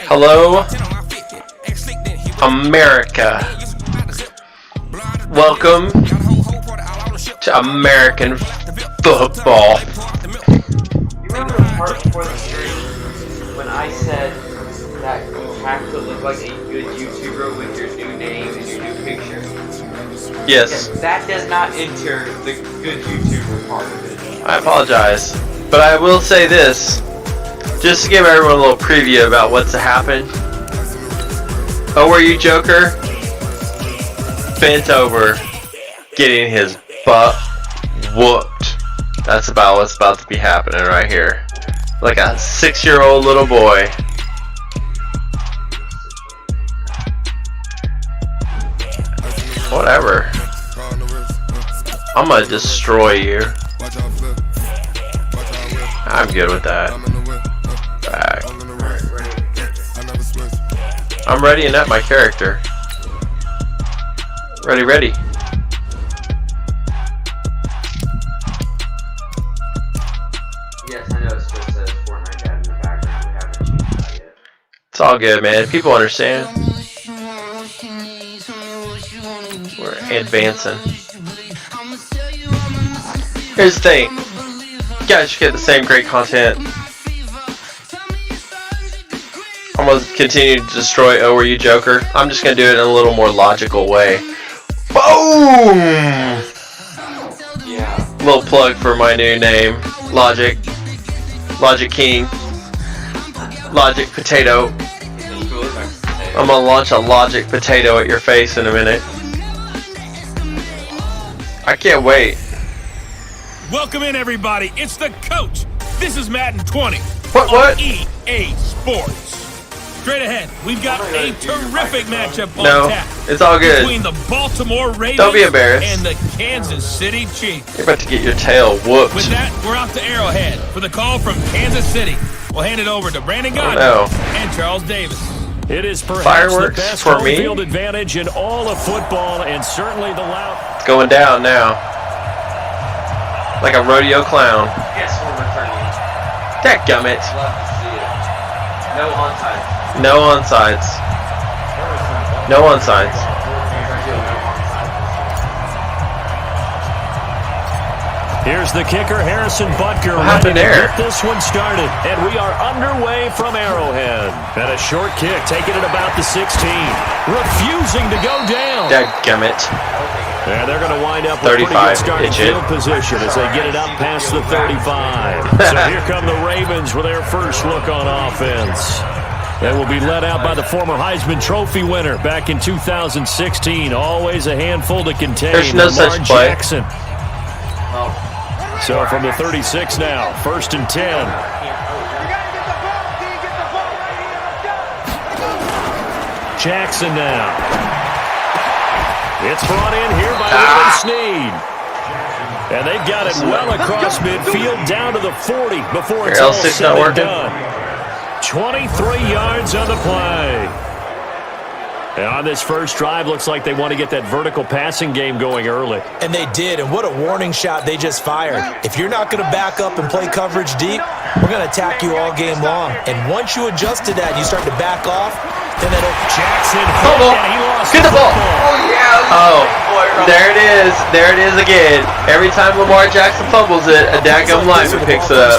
Hello, America. Welcome to American football. You remember the part before the series when I said that you have to look like a good YouTuber with your new name and your new picture? Yes. That does not enter the good YouTuber part of it. I apologize, but I will say this, just to give everyone a little preview about what's to happen. ft.ORUjoker bent over, getting his butt whooped. That's about what's about to be happening right here. Like a 6-year-old little boy. Whatever. I'm gonna destroy you. I'm good with that. Back. I'm readying up my character. Ready. Yes, I know it still says Fortnite Dad in the background. We haven't changed that yet. It's all good, man. People understand. We're advancing. Here's the thing. You guys should get the same great content. I'm going to continue to destroy ft.ORUjoker. I'm just going to do it in a little more logical way. Boom! Yeah. Little plug for my new name. Logic King. Logic Potato. I'm going to launch a Logic Potato at your face in a minute. I can't wait. Welcome in, everybody. It's the coach. This is Madden 20. What? EA Sports. Straight ahead, we've got a terrific matchup on tap. It's all good. Between the Baltimore Ravens Don't be embarrassed. and the Kansas City Chiefs. You're about to get your tail whooped. With that, we're off to Arrowhead for the call from Kansas City. We'll hand it over to Brandon Godwin and Charles Davis. It is perhaps Fireworks the best for home me. field advantage in all of football, and certainly the loud. It's going down now. Like a rodeo clown. Guess we're returning. Dadgummit. Love to see it. No onside. No onside. Here's the kicker, Harrison Butker, What ready happened to there? get this one started. And we are underway from Arrowhead. And a short kick, taking it about the 16. Refusing to go down. Dadgummit. And they're going to wind up with 35, pretty good starting itch it. field position as they get it up past the 35. So here come the Ravens with their first look on offense. They will be led out by the former Heisman Trophy winner back in 2016. Always a handful to contain. There's no Lamar such play. Jackson. So from the 36 now, 1st and 10. Jackson now. It's brought in here by Willie Snead. And they've got it well across midfield down to the 40 before it's all said and done. 23 yards on the play. And on this first drive, looks like they want to get that vertical passing game going early. And they did, and what a warning shot they just fired. If you're not going to back up and play coverage deep, we're going to attack you all game long. And once you adjust to that and you start to back off, then that Jackson, Fumble. and he lost Get the ball. Oh, there it is. There it is again. Every time Lamar Jackson fumbles it, a daggum lineman picks it up.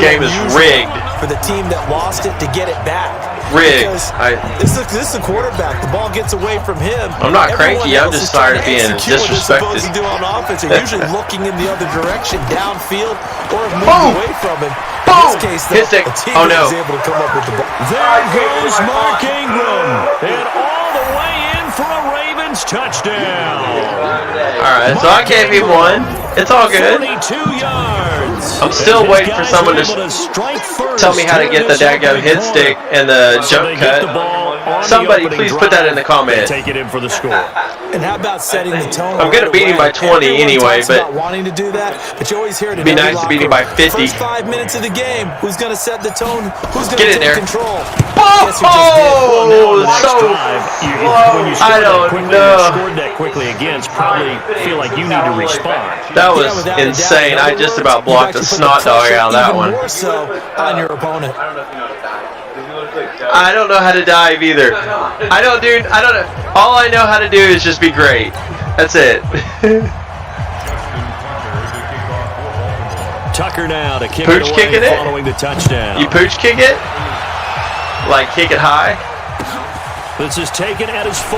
Game is rigged. For the team that lost it to get it back. Rigged. This is the quarterback. The ball gets away from him. I'm not Everyone cranky. I'm else just is trying tired of to being execute what they're disrespected. supposed to do on offense. They're usually looking in the other direction, downfield, or moving Boom. away from him. Boom. In this case, Hit stick. the team Oh, no. is able to come up with the ball. There goes Mark Ingram. And all the way in for a Ravens touchdown. Alright, so I gave him one. It's all good. 42 yards. I'm still And waiting his for guys someone are to able strike first tell me how to here get the this daggum opening hit quarter. stick and the So jump they get the cut. ball on Somebody the please put that in the comments. Take it in for the score. And how about setting the tone? I'm going to beat him by 20 anyway, but wanting to do that, but you always hear it. It'd be nice to beat him by 50. First 5 minutes of the game, who's going to set the tone? Who's going Get to in there. take control? Oh, so When you I don't know. Scored that quickly again, probably feel like you need to respond. That was insane. I just about blocked a snot dog out of that one. More so on your opponent. I don't know how to dive either. I don't know. All I know how to do is just be great. That's it. Tucker now to kick Pooch it away kicking it? following the touchdown. You pooch kick it? Like kick it high? This is taken at his 4.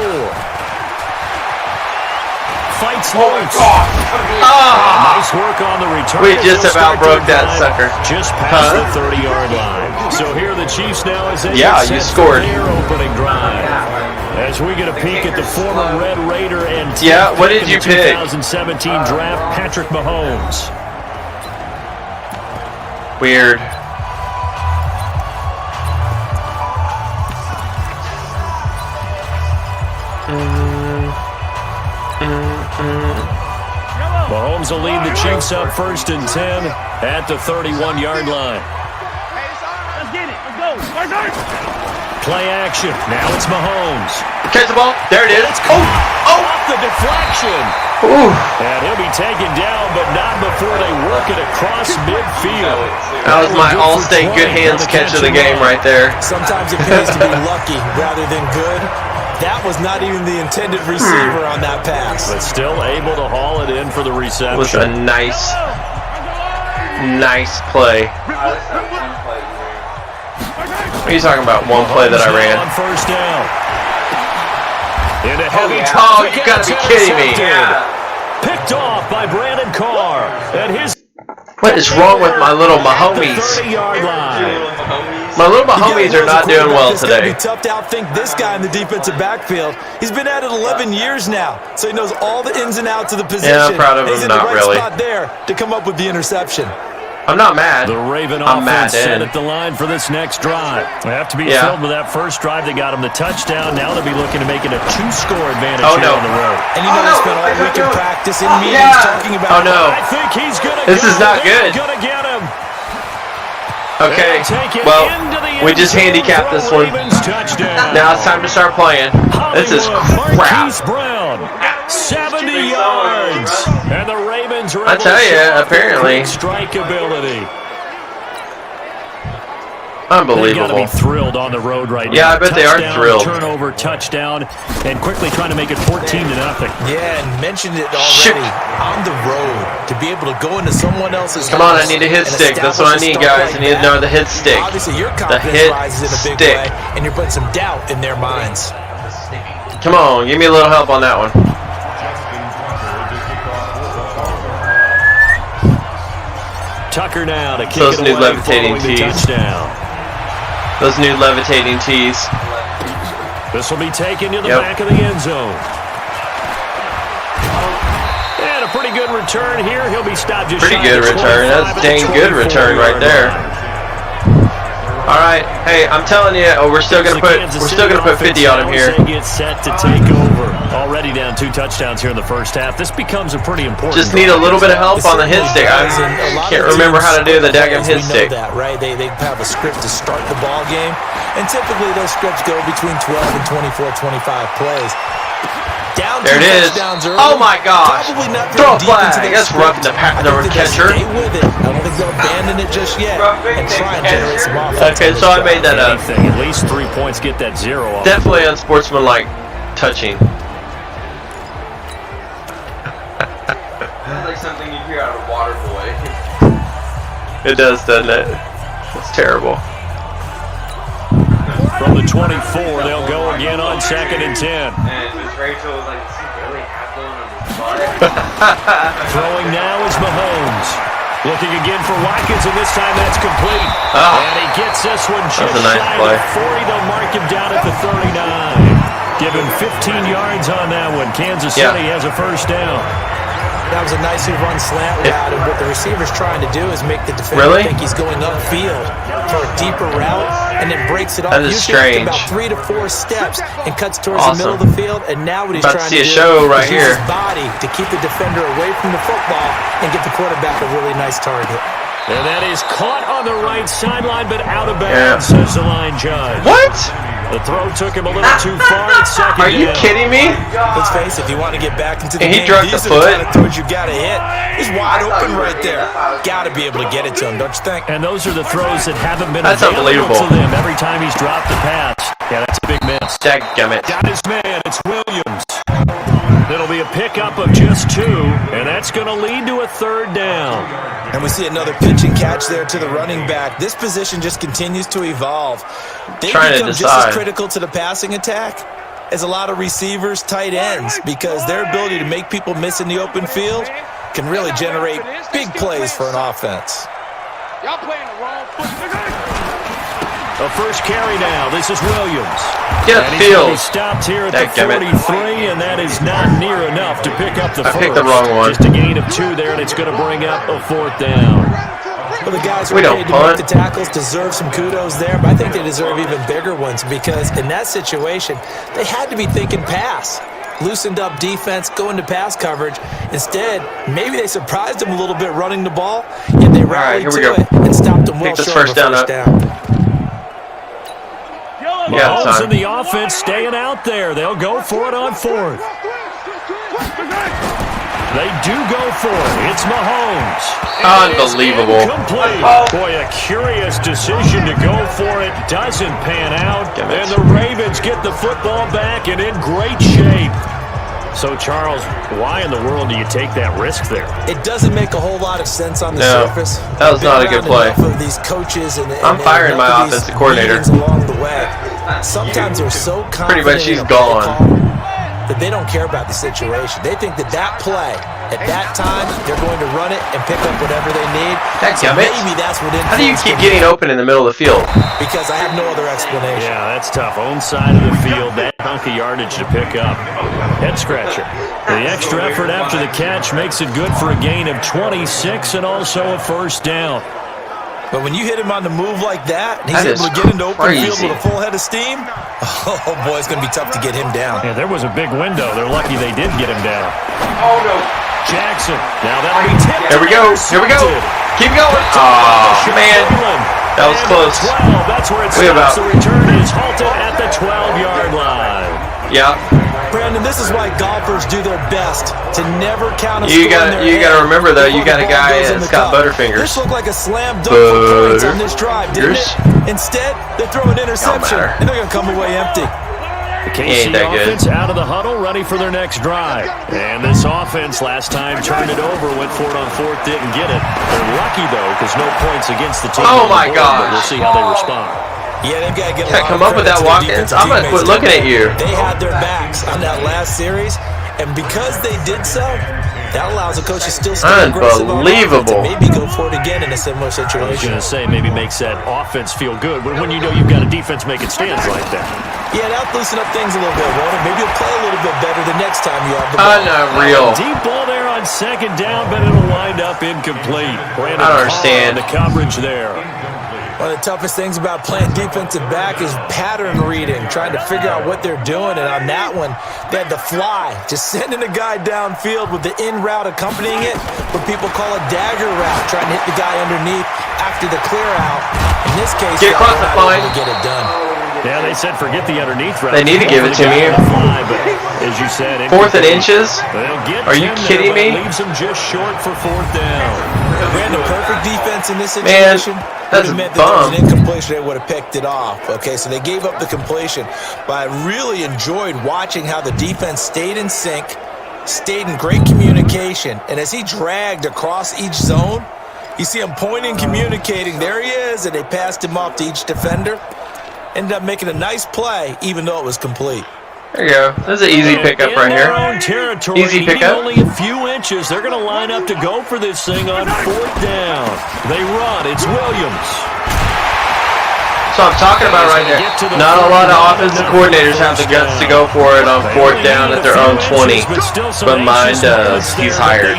Fights Oh my loose. God. Ah! Nice work on the return. We just about broke that sucker. Just past the 30-yard line. So here are the Chiefs now as they Yeah, get you set scored. for their opening drive. As we get a peek at the former Red Raider and Yeah, what did you pick? 2017 draft, Patrick Mahomes. Weird. Mahomes will lead the Chiefs up 1st and 10 at the 31-yard line. Let's get it. Let's go. Play action. Now it's Mahomes. Catch the ball. There it is. Oh! Off the deflection. Ooh. And he'll be taken down, but not before they work it across midfield. That was my all-state good hands catch of the game right there. Sometimes it pays to be lucky rather than good. That was not even the intended receiver on that pass. But still able to haul it in for the reception. It was a nice play. What are you talking about? One play that I ran. On 1st down. Into heavy Oh, you gotta be kidding me. Picked off by Brandon Carr. And his What is wrong with my little Mahomes? 30-yard line. My little Mahomes are not doing well It's going to today. be tough to outthink this guy in the defensive backfield. He's been at it 11 years now, so he knows all the ins and outs of the position. Yeah, I'm proud of him. He's in Not the right really. spot there to come up with the interception. I'm not mad. The Raven I'm offense set Madden. at the line for this next drive. They have to be Yeah. thrilled with that first drive that got them the touchdown. Now they'll be looking to make it a 2-score advantage Oh, here no. on the road. And you know they spent all week in practice in meetings talking about. Oh, no. I think he's going to This is not good. Going to get him. Okay. They'll take it Well, into the we end just zone handicapped for a this one. Ravens touchdown. Now it's time to start playing. This is Hollywood, crap. Marquise Brown, 70 yards. And the Ravens are I able tell to you, show off their apparently. quick strike ability. Unbelievable. They got to be thrilled on the road right now. Yeah, I bet they are Touchdown, thrilled. Turnover, touchdown, and quickly trying to make it 14-0. Yeah, and mentioned it already. On the road, to be able to go into someone else's Come on, I house need a hit and stick. That's what I establish a need, start guys. I like need to that. know the hit stick. Obviously, your The confidence hit rises in a big stick. way, and you're putting some doubt in their minds. Come on, give me a little help on that one. Tucker now to kick Those it new away levitating following the tees. touchdown. Those new levitating tees. This will be taken to the Yep. back of the end zone. And a pretty good return here. He'll be stopped just Pretty shy good of the return. 25 That's at the dang good return right 24-yard there. line. All right, hey, I'm telling you, we're still gonna put 50 on him here. They get set to take over. Already down 2 touchdowns here in the first half. This becomes a pretty important. Just need a little bit of help on the hit stick. I can't remember how to do the daggum hit stick. We know that, right? They have a script to start the ball game, and typically those scripts go between 12 and 24, 25 plays. Down There it is. early, Oh my gosh! probably not Throw a very deep into flag. their That's script. roughing the I think they'll catcher. Stay with it. I don't think they'll abandon it just yet and try and generate some offense. Okay, so I made that up. Anything, at least 3 points, get that 0 off. Definitely unsportsmanlike touching. Sounds like something you hear out of Waterboy. It does, doesn't it? It's terrible. From the 24, they'll go again on 2nd and 10. And Miss Rachel was like, does he really have one on his bar? Throwing now is Mahomes. Looking again for Watkins, and this time that's complete. Ah. And he gets this one just a nice shy play. of 40. They'll mark him down at the 39. Give him 15 yards on that one. Kansas City has a first down. That was a nicely run slant route, and what the receiver's trying to do is make the defender think he's going upfield for a deeper route, and then breaks it off. That is strange. About 3 to 4 steps and cuts towards the middle of the field, and now what he's trying to do is use his body to keep the defender away from the football and get the quarterback a really nice target. And that is caught on the right sideline, but out of bounds, says the line judge. What? The throw took him a little too far at second. Are you kidding me? Let's face it, if you want to get back into the he game, dropped the these foot. are the kind of throws you got to hit. He's wide open right there. Got to be able to get it to him, don't you think? And those are the throws that haven't been unbelievable to them every time he's dropped the pass. Yeah, that's a big miss. Dadgummit. Got his man. It's Williams. It'll be a pickup of just 2, and that's going to lead to a 3rd down. And we see another pitch and catch there to the running back. This position just continues to evolve. They become just as critical to the passing attack as a lot of receivers, tight ends, because their ability to make people miss in the open field can really generate big plays for an offense. Y'all playing the wrong foot. The first carry now. This is Williams. Get field. He stopped here at the 43, and that is not near enough to pick up the first. I picked the wrong one. Just a gain of 2 there, and it's going to bring up a 4th down. Well, the guys who are paid to make the tackles deserve some kudos there, but I think they deserve even bigger ones because in that situation, they had to be thinking pass. Loosened up defense, going to pass coverage. Instead, maybe they surprised them a little bit running the ball, yet they rallied to it and stopped them well short of first down. Mahomes and the offense staying out there. They'll go for it on 4th. They do go for it. It's Mahomes. Unbelievable. Boy, a curious decision to go for it. Doesn't pan out. And the Ravens get the football back and in great shape. So, Charles, why in the world do you take that risk there? It doesn't make a whole lot of sense on the surface. That was not a good play. Of these coaches and I'm firing my offensive coordinator. Along the way. Sometimes they're so confident. Pretty much he's gone. That they don't care about the situation. They think that play, at that time, they're going to run it and pick up whatever they need. So maybe that's what How do you keep getting open in the middle of the field? Because I have no other explanation. Yeah, that's tough. Own side of the field, that hunk of yardage to pick up. Head scratcher. The extra effort after the catch makes it good for a gain of 26 and also a 1st down. But when you hit him on the move like that, and he's able to get into open field with a full head of steam, oh boy, it's going to be tough to get him down. Yeah, there was a big window. They're lucky they did get him down. Oh, no. Jackson. Now that'll be tipped. Here we go. Here we go. Keep going. Oh, man. That was close. 12. That's where it stops. The return is halted at the 12-yard line. Yeah. Brandon, this is why golfers do their best to never count a score You got to remember, though, you got a guy that's got butterfingers. This looked like a slam dunk for points on this drive, didn't it? Instead, they throw an interception, and they're going to come away empty. The KC offense out of the huddle, ready for their next drive. And this offense last time turned it over, went for it on 4th, didn't get it. They're lucky, though, because no points against the team. Oh, my God. We'll see how they respond. Yeah, they've got to get come up with that Watkins. I'm going to quit looking at you. They had their backs on that last series, and because they did so, that allows the coach to still stay aggressive on offense and maybe go for it again in a similar situation. I was going to say, maybe makes that offense feel good when you know you've got a defense making stands like that. Yeah, that'll loosen up things a little bit, won't it? Maybe you'll play a little bit better the next time you have the ball. Unreal. Deep ball there on 2nd down, but it'll wind up incomplete. Brandon I don't understand. The coverage there. One of the toughest things about playing defensive back is pattern reading, trying to figure out what they're doing. And on that one, they had the fly, just sending a guy downfield with the in route accompanying it, what people call a dagger route, trying to hit the guy underneath after the clear out. In this case, get across the line to get it done. Yeah, they said forget the underneath route. They need to give it to me. Fly, but as you said, 4th and inches? Are you kidding me? Leaves them just short for 4th down. Brandon, perfect defense in this situation. That's meant bum. that there was an incompletion, they would have picked it off. Okay, so they gave up the completion. But I really enjoyed watching how the defense stayed in sync, stayed in great communication. And as he dragged across each zone, you see him pointing, communicating. There he is, and they passed him off to each defender. Ended up making a nice play, even though it was complete. There you go. That's an easy pickup right here. Easy pickup. Only a few inches. They're going to line up to go for this thing on 4th down. They run. It's Williams. That's what I'm talking about right there. Not a lot of offensive coordinators have the guts to go for it on 4th down at their own 20, but mine does. He's hired.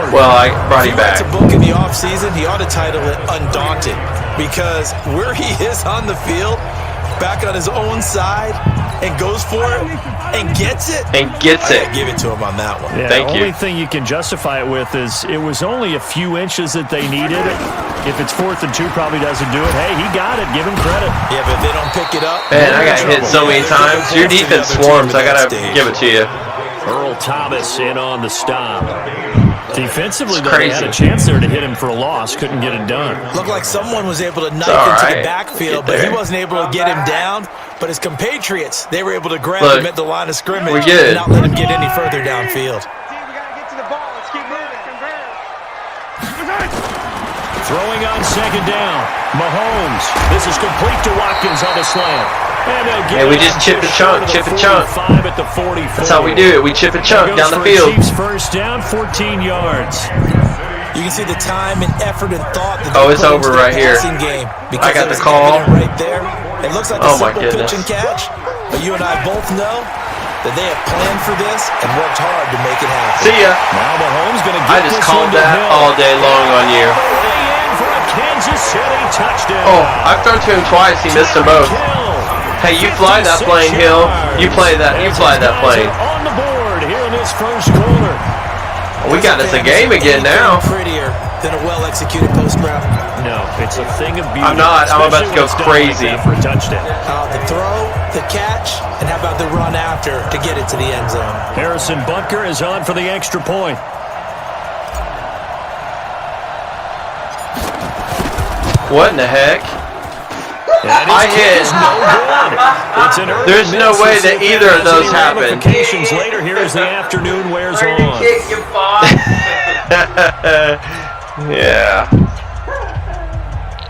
Well, I brought him back. If he writes a book in the offseason, he ought to title it Undaunted, because where he is on the field, back on his own side, and goes for it, and gets it. And gets it. Give it to him on that one. Yeah, Thank you. The only thing you can justify it with is it was only a few inches that they needed. If it's 4th and 2, probably doesn't do it. Hey, he got it. Give him credit. Yeah, but if they don't pick it up. Man, I got hit so many times. Your defense swarms. I got to give it to you. Earl Thomas in on the stop. Defensively, though, crazy. they had a chance there to hit him for a loss. Couldn't get it done. Looked like someone was able to knife It's into the alright. backfield, but he wasn't able to get him down. But his compatriots, they were able to grab Look, him at the line of scrimmage we good. and not let him get any further downfield. Throwing on 2nd down. Mahomes. This is complete to Watkins on the slant. And we just chip a chunk, chip a chunk. At the 44. That's how we do it. We chip a chunk down the field. Chiefs 1st down, 14 yards. You can see the time and effort and thought that Oh, it's over right here. Game I got the call. Right there. It looks like a Oh, my simple goodness. pitch and catch, but you and I both know that they have planned for this and worked hard to make it happen. See ya. Now Mahomes going to I get just this called one to that Hill. all day long on you. For a Kansas City touchdown. Oh, I've thrown to him twice. He missed them both. Hey, you fly that plane, Hill. You fly that plane. On the board here in this first quarter. We got us a game again now. Prettier than a well-executed post route. No, it's a thing of beauty. I'm not. I'm about to go crazy. For a touchdown. The throw, the catch, and how about the run after to get it to the end zone? Harrison Butker is on for the extra point. What in the heck? I hit. There's no way that either of those happened. Later here as the afternoon wears on. Yeah.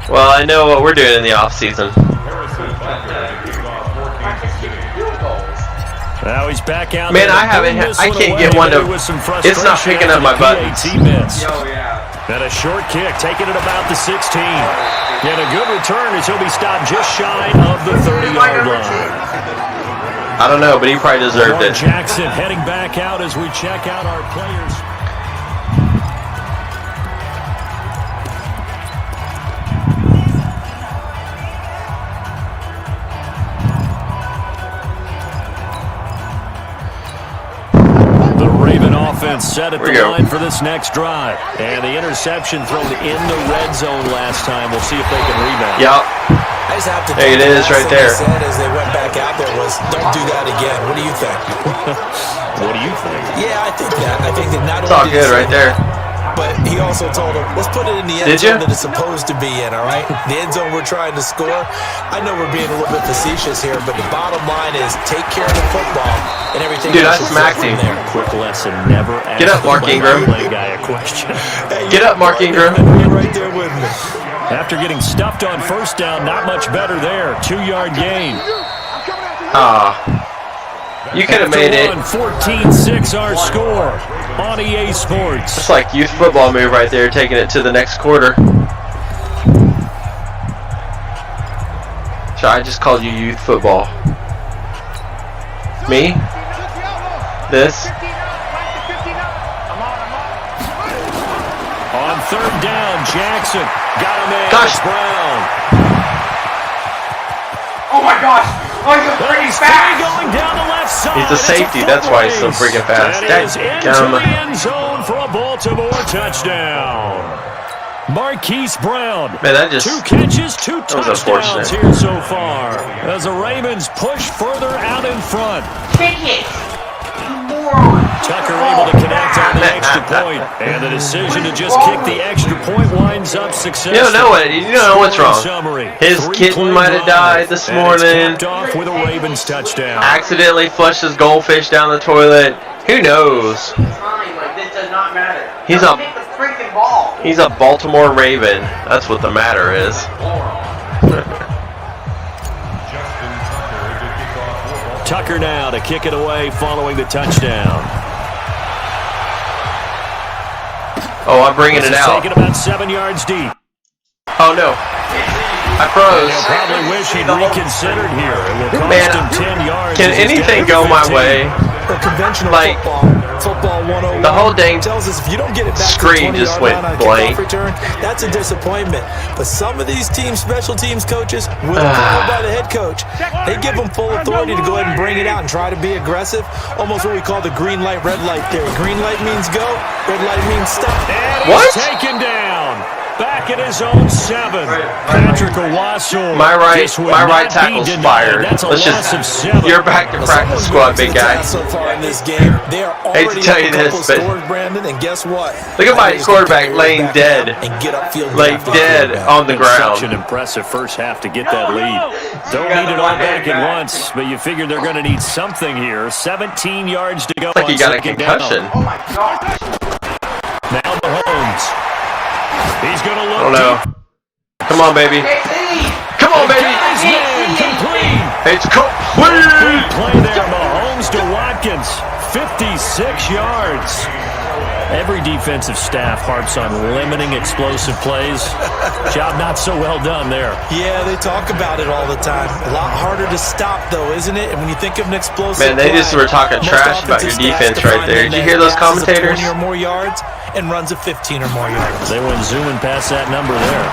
Well, I know what we're doing in the off season. Now he's back out. Man, I can't get one to. It's not picking up my buttons. And a short kick, taking it about the 16. And a good return as he'll be stopped just shy of the 30-yard line. I don't know, but he probably deserved it. Jackson heading back out as we check out our players. Offense set at the line for this next drive. And the interception thrown in the red zone last time. We'll see if they can rebound. Yep. I just have to there it is right there. They said as they went back out there was, don't do that again. What do you think? What do you think? Yeah, I think that. I think that not it's all good right there. But he also told him, let's put it in the end zone that it's supposed to be in, all right? The end zone we're trying to score. I know we're being a little bit facetious here, but the bottom line is take care of the football and everything. Dude, I smacked him. There. Quick lesson, never ask Get up, Mark Ingram. Guy a question. Hey, get up, Mark Ingram. You're right there with me. After getting stuffed on 1st down, not much better there. 2-yard gain. You could have made it. 14-6 our score on EA Sports. It's like youth football move right there, taking it to the next quarter. So I just called you youth football. Me? This? On 3rd down, Jackson got him in. Gosh. Brown. Oh my gosh! Oh, he's pretty fast! Going down the left side. He's a safety, that's why he's so freaking fast. That is into the end zone for a Baltimore touchdown. Marquise Brown. Man, that just 2 catches, 2 touchdowns here so far. As the Ravens push further out in front. Kick it! You moron! Tucker able to connect on the extra point, and the decision to just kick the extra point winds up successful. You don't know what. You don't know what's wrong. His kitten might have died this morning. Off with a Ravens touchdown. Accidentally flushed his goldfish down the toilet. Who knows? Like, this does not matter. He's a Baltimore Raven. That's what the matter is. Tucker now to kick it away following the touchdown. Oh, I'm bringing it out. Taking about 7 yards deep. Oh, no. I froze. He'll probably wish he'd reconsidered here. It will cost Man, him 10 yards. can anything go my way? Or conventional Like, football 101 the whole dang tells us if you don't get it back screen to the just 20-yard went line on a blank. kickoff return, that's a disappointment. But some of these teams, special teams coaches, will call by the head coach. They give them full authority to go ahead and bring it out and try to be aggressive. Almost what we call the green light, red light theory. Green light means go, red light means stop. And What? he's taken down. Back at his own 7. Patrick Owasso. My right tackle's fired. That's a Let's loss of just. 7. You're back to practice squad, big guy. So far in this game, they are Hate to already tell up you a couple this, but scores, Brandon, and guess what? look at my quarterback laying dead, and get upfield, like dead on the Such an ground. impressive first half to get that lead. Don't need it all back at once, but you figure they're going to need something here. 17 yards to go. Like he on got a second concussion. down. Now Mahomes. He's going to look. I don't know. Come on, baby. Come on, baby. Complete. It's Big complete. play there. Mahomes to Watkins. 56 yards. Every defensive staff harps on limiting explosive plays. Job not so well done there. Yeah, they talk about it all the time. A lot harder to stop, though, isn't it? And when you think of an explosive Man, they just play, were talking most trash about your offensive defense stats right define there. them Did you as hear those passes of commentators? 20 or more yards and runs of 15 or more yards. They went zooming past that number there.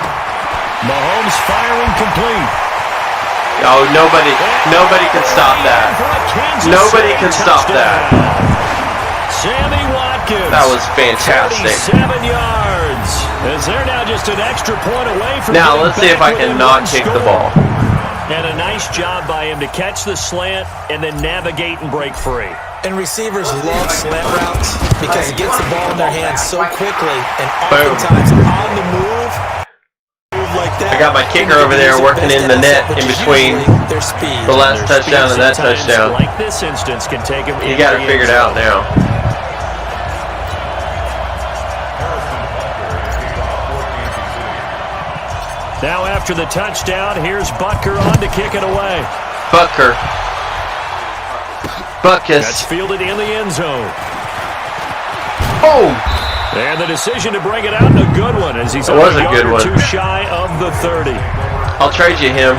Mahomes firing complete. Oh, nobody can stop that. Nobody can stop that. Sammy Watkins. That was fantastic. 47 yards. As they're now just an extra point away from Now getting let's see if back I can within not one kick the score. ball. And a nice job by him to catch the slant and then navigate and break free. And receivers love slant routes because it gets the ball in their hands so quickly and Boom. oftentimes on the move like that. I got my kicker over there working in the net in between their speed. the last touchdown and that touchdown. Like this instance can take him. You got it figured out now. Now after the touchdown, here's Butker on to kick it away. Butker. That's Buckus. fielded in the end zone. Oh! And the decision to bring it out, a good one, as he's It was a a yard good or one. two shy of the 30. I'll trade you him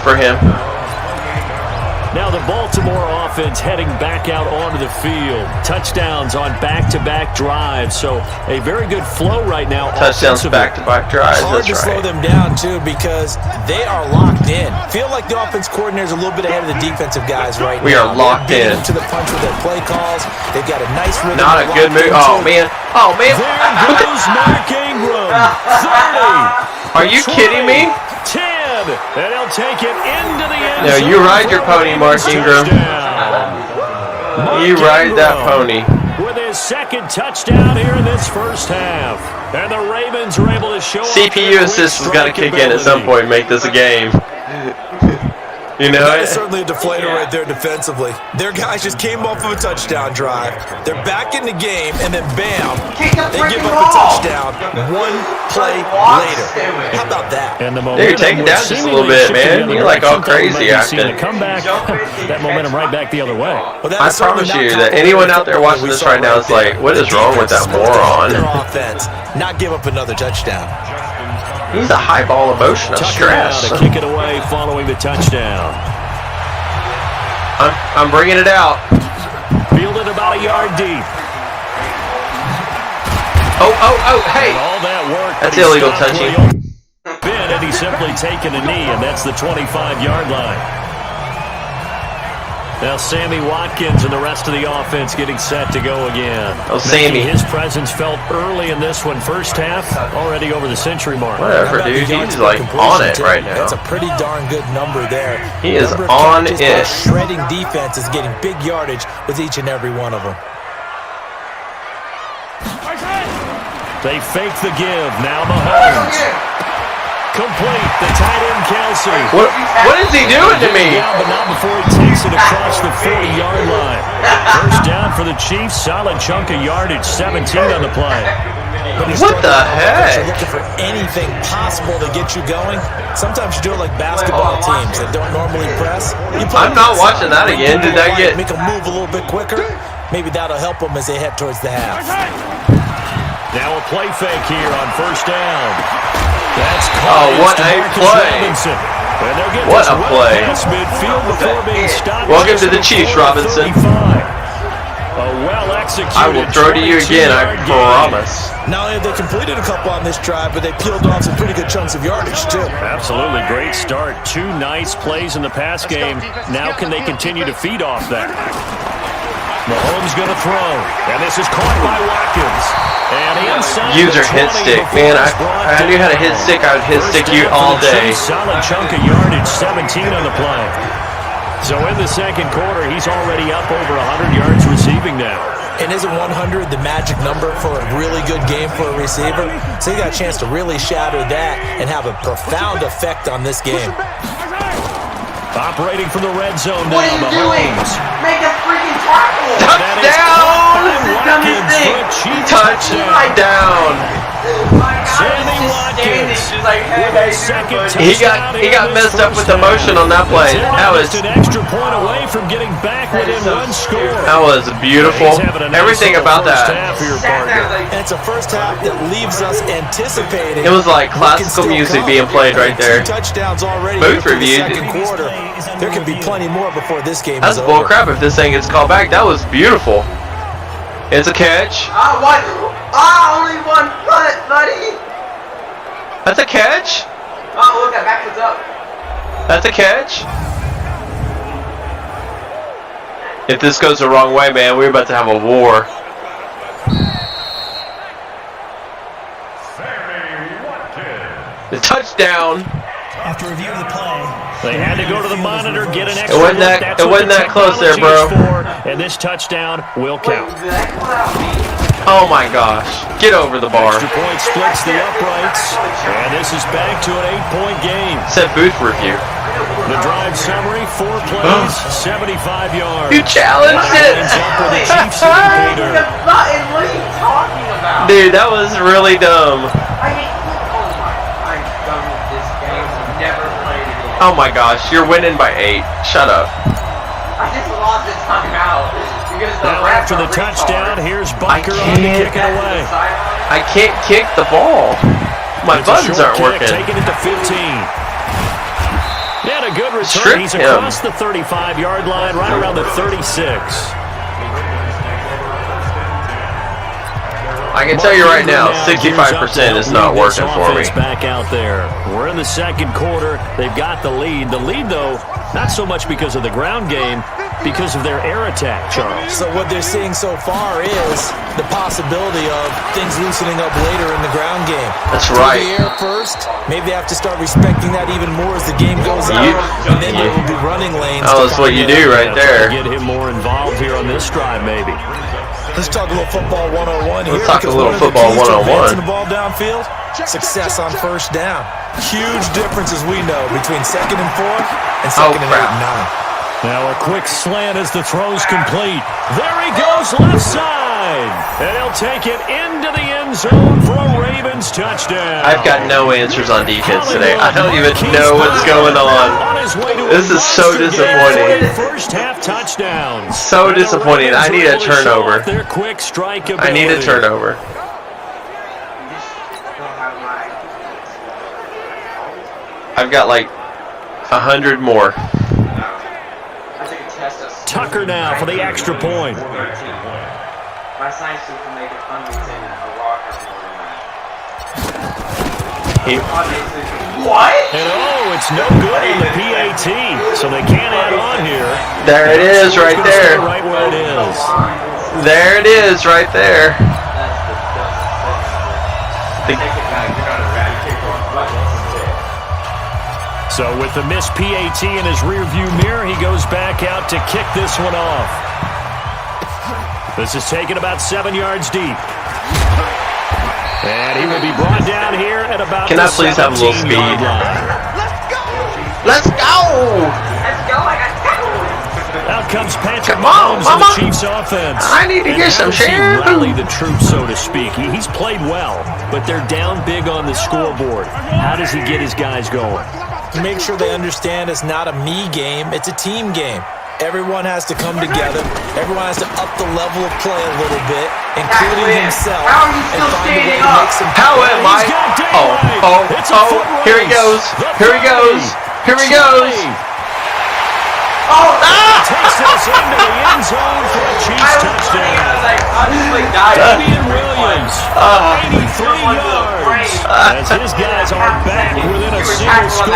for him. Now the Baltimore offense heading back out onto the field. Touchdowns on back-to-back drives, so a very good flow right now. Touchdowns offensively. back-to-back drives. Hard That's to slow right. them down, too, because they are locked in. Feel like the offense coordinator is a little bit ahead of the defensive guys right We now. are locked They're in. beating to the punch with their play calls. They've got a nice rhythm. Not a good move. Oh, man. Oh, man. There goes Mark Ingram. 30. Are you kidding me? 10. And he'll take it into the end No, zone. you ride your pony, Mark Ingram. You ride that pony. With his second touchdown here in this first half. And the Ravens are able to show off their CPU quick assist is going to strike kick in at some ability. point and make this a game. You know That it? is certainly a deflator right there defensively. Their guys just came off of a touchdown drive. They're back in the game, and then bam, they give up a touchdown one play later. How about that? And the Dude, you're taking down just a little bit, man. You're like all crazy acting. Come back, that momentum right back the other way. Well, that I is certainly promise not you top that of anyone the out there football watching we this saw right now is there. like, what is The wrong with defense that is supposed to help moron? their offense, not give up another touchdown. He's a high ball emotion of Tucker now stress. to kick it away following the touchdown. I'm bringing it out. Fielded about a yard deep. Oh, hey. And all that work. That's but he illegal stopped touching. where he been, and he's simply taken a knee, and that's the 25-yard line. Now Sammy Watkins and the rest of the offense getting set to go again. Oh, Sammy. His presence felt early in this one. First half, already over the century mark. Whatever, dude. He's like on it right now. That's a pretty darn good number there. He is Number of on catches it. by shredding defense is getting big yardage with each and every one of them. They fake the give. Now Mahomes. Complete. The tight end, Kelsey. What is he doing to me? Down, but not before he takes it across the 40-yard line. First down for the Chiefs. Solid chunk of yardage. 17 on the play. What the heck? You're looking for anything possible to get you going. Sometimes you do it like basketball teams that don't normally press. You play I'm not press watching that make again. people Did that quiet, get... make them move a little bit quicker? Maybe that'll help them as they head towards the half. Now a play fake here on first down. That's what a play. What a play. Midfield before being stopped. Welcome to the Chiefs, Robinson. I will throw to you again, I promise. Not only have they completed a couple on this drive, but they peeled off some pretty good chunks of yardage, too. Absolutely great start. 2 nice plays in the pass game. Now can they continue to feed off that? Mahomes going to throw, and this is caught by Watkins. And inside user hit stick. Man, I knew how to hit stick. I would hit stick you all day. Solid chunk of yardage, 17 on the play. So in the second quarter, he's already up over 100 yards receiving now. And isn't 100 the magic number for a really good game for a receiver? So he got a chance to really shatter that and have a profound effect on this game. Operating from the red zone now. What are you doing? Make a freaking tackle! Touchdown! This is the dumbest thing! Touchdown! Sammy Watkins. He got messed up with emotion on that play. That was an extra point away from getting back within 1 score. That was beautiful. Everything about that. And it's a first half that leaves us anticipating. It was like classical music being played right there. 2 touchdowns already. Booth review. Second quarter. There can be plenty more before this game That's is over. bullcrap if this thing gets called back. That was beautiful. It's a catch. What? Only 1 foot, buddy. That's a catch. Oh, look, that back was up. That's a catch. If this goes the wrong way, man, we're about to have a war. The touchdown. After review of the play, they had to go to the monitor, get an extra It wasn't that close there, bro. And this touchdown will count. Oh my gosh. Get over the bar. Extra point splits the uprights. And this is back to an 8-point game. Said booth review. The drive summary, 4 plays, 75 yards. You challenged it. What are you talking about? Dude, that was really dumb. I'm done with this game. I've never played it again. Oh my gosh, you're winning by 8. Shut up. I just lost the timeout. Now after the touchdown, here's Bunker on to kick it away. I can't kick the ball. My buttons aren't working. Taking it to 15. And a good return. He's across the 35-yard line, right around the 36. I can tell you right now, 65% is not working for me. Back out there. We're in the second quarter. They've got the lead. The lead, though, not so much because of the ground game, because of their air attack, Charles. So what they're seeing so far is the possibility of things loosening up later in the ground game. That's right. The air first. Maybe they have to start respecting that even more as the game goes on. And then there will be running lanes. Oh, that's what you do right there. Get him more involved here on this drive, maybe. Let's talk a little football 101 here. Let's talk a little football 101. The ball downfield, success on first down. Huge differences we know between 2nd and 4 and 2nd and 8 and 9. Now a quick slant as the throw's complete. There he goes left side. And he'll take it into the end zone for a Ravens touchdown. I've got no answers on defense today. I don't even know what's going on. This is so disappointing. First half touchdown. So disappointing. I need a turnover. Their quick strike I need a turnover. I've got like 100 more. Tucker now for the extra point. My science team can make it understand a rocker What? And it's no good on the PAT, so they can't add on here. There it is, right there. Right where it is. There it is, right there. So with the missed PAT in his rearview mirror, he goes back out to kick this one off. This is taken about 7 yards deep. And he will be brought down here at about Can I please have a little speed? Let's go! Let's go, I got tackled! Out comes Patrick Come on, Mahomes mama. and the Chiefs offense. I need to get some shampoo. Rally the troops, so to speak. He's played well, but they're down big on the scoreboard. How does he get his guys going? Make sure they understand it's not a me game, it's a team game. Everyone has to come together. Everyone has to up the level of play a little bit, including himself, and find a way to make some. How am I? Here he goes. Here he goes. Here he goes. Oh, takes us into the end zone for a Chiefs touchdown. Damian Williams, 83 yards, as his guys are back within a single score.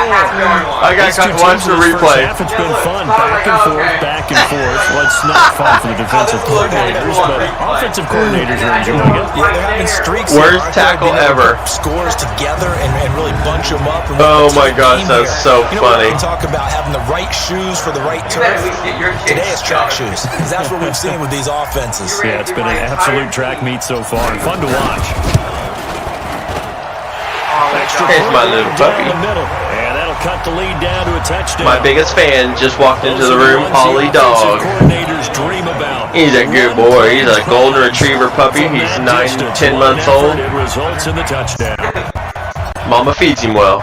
I got to watch the replay. It's been fun, back and forth, back and forth. Well, it's not fun for the defensive coordinators, but offensive coordinators are enjoying it. Yeah, they're having streaks. Worst tackle ever. Scores together and really bunch them up. Oh my gosh, that's so funny. We talk about having the right shoes for the right turf. Today it's track shoes. That's what we've seen with these offenses. Yeah, it's been an absolute track meet so far. Fun to watch. Here's my little puppy. And that'll cut the lead down to a touchdown. My biggest fan just walked into the room, Ollie Dog. He's a good boy. He's a golden retriever puppy. He's 9 to 10 months old. It results in the touchdown. Mama feeds him well.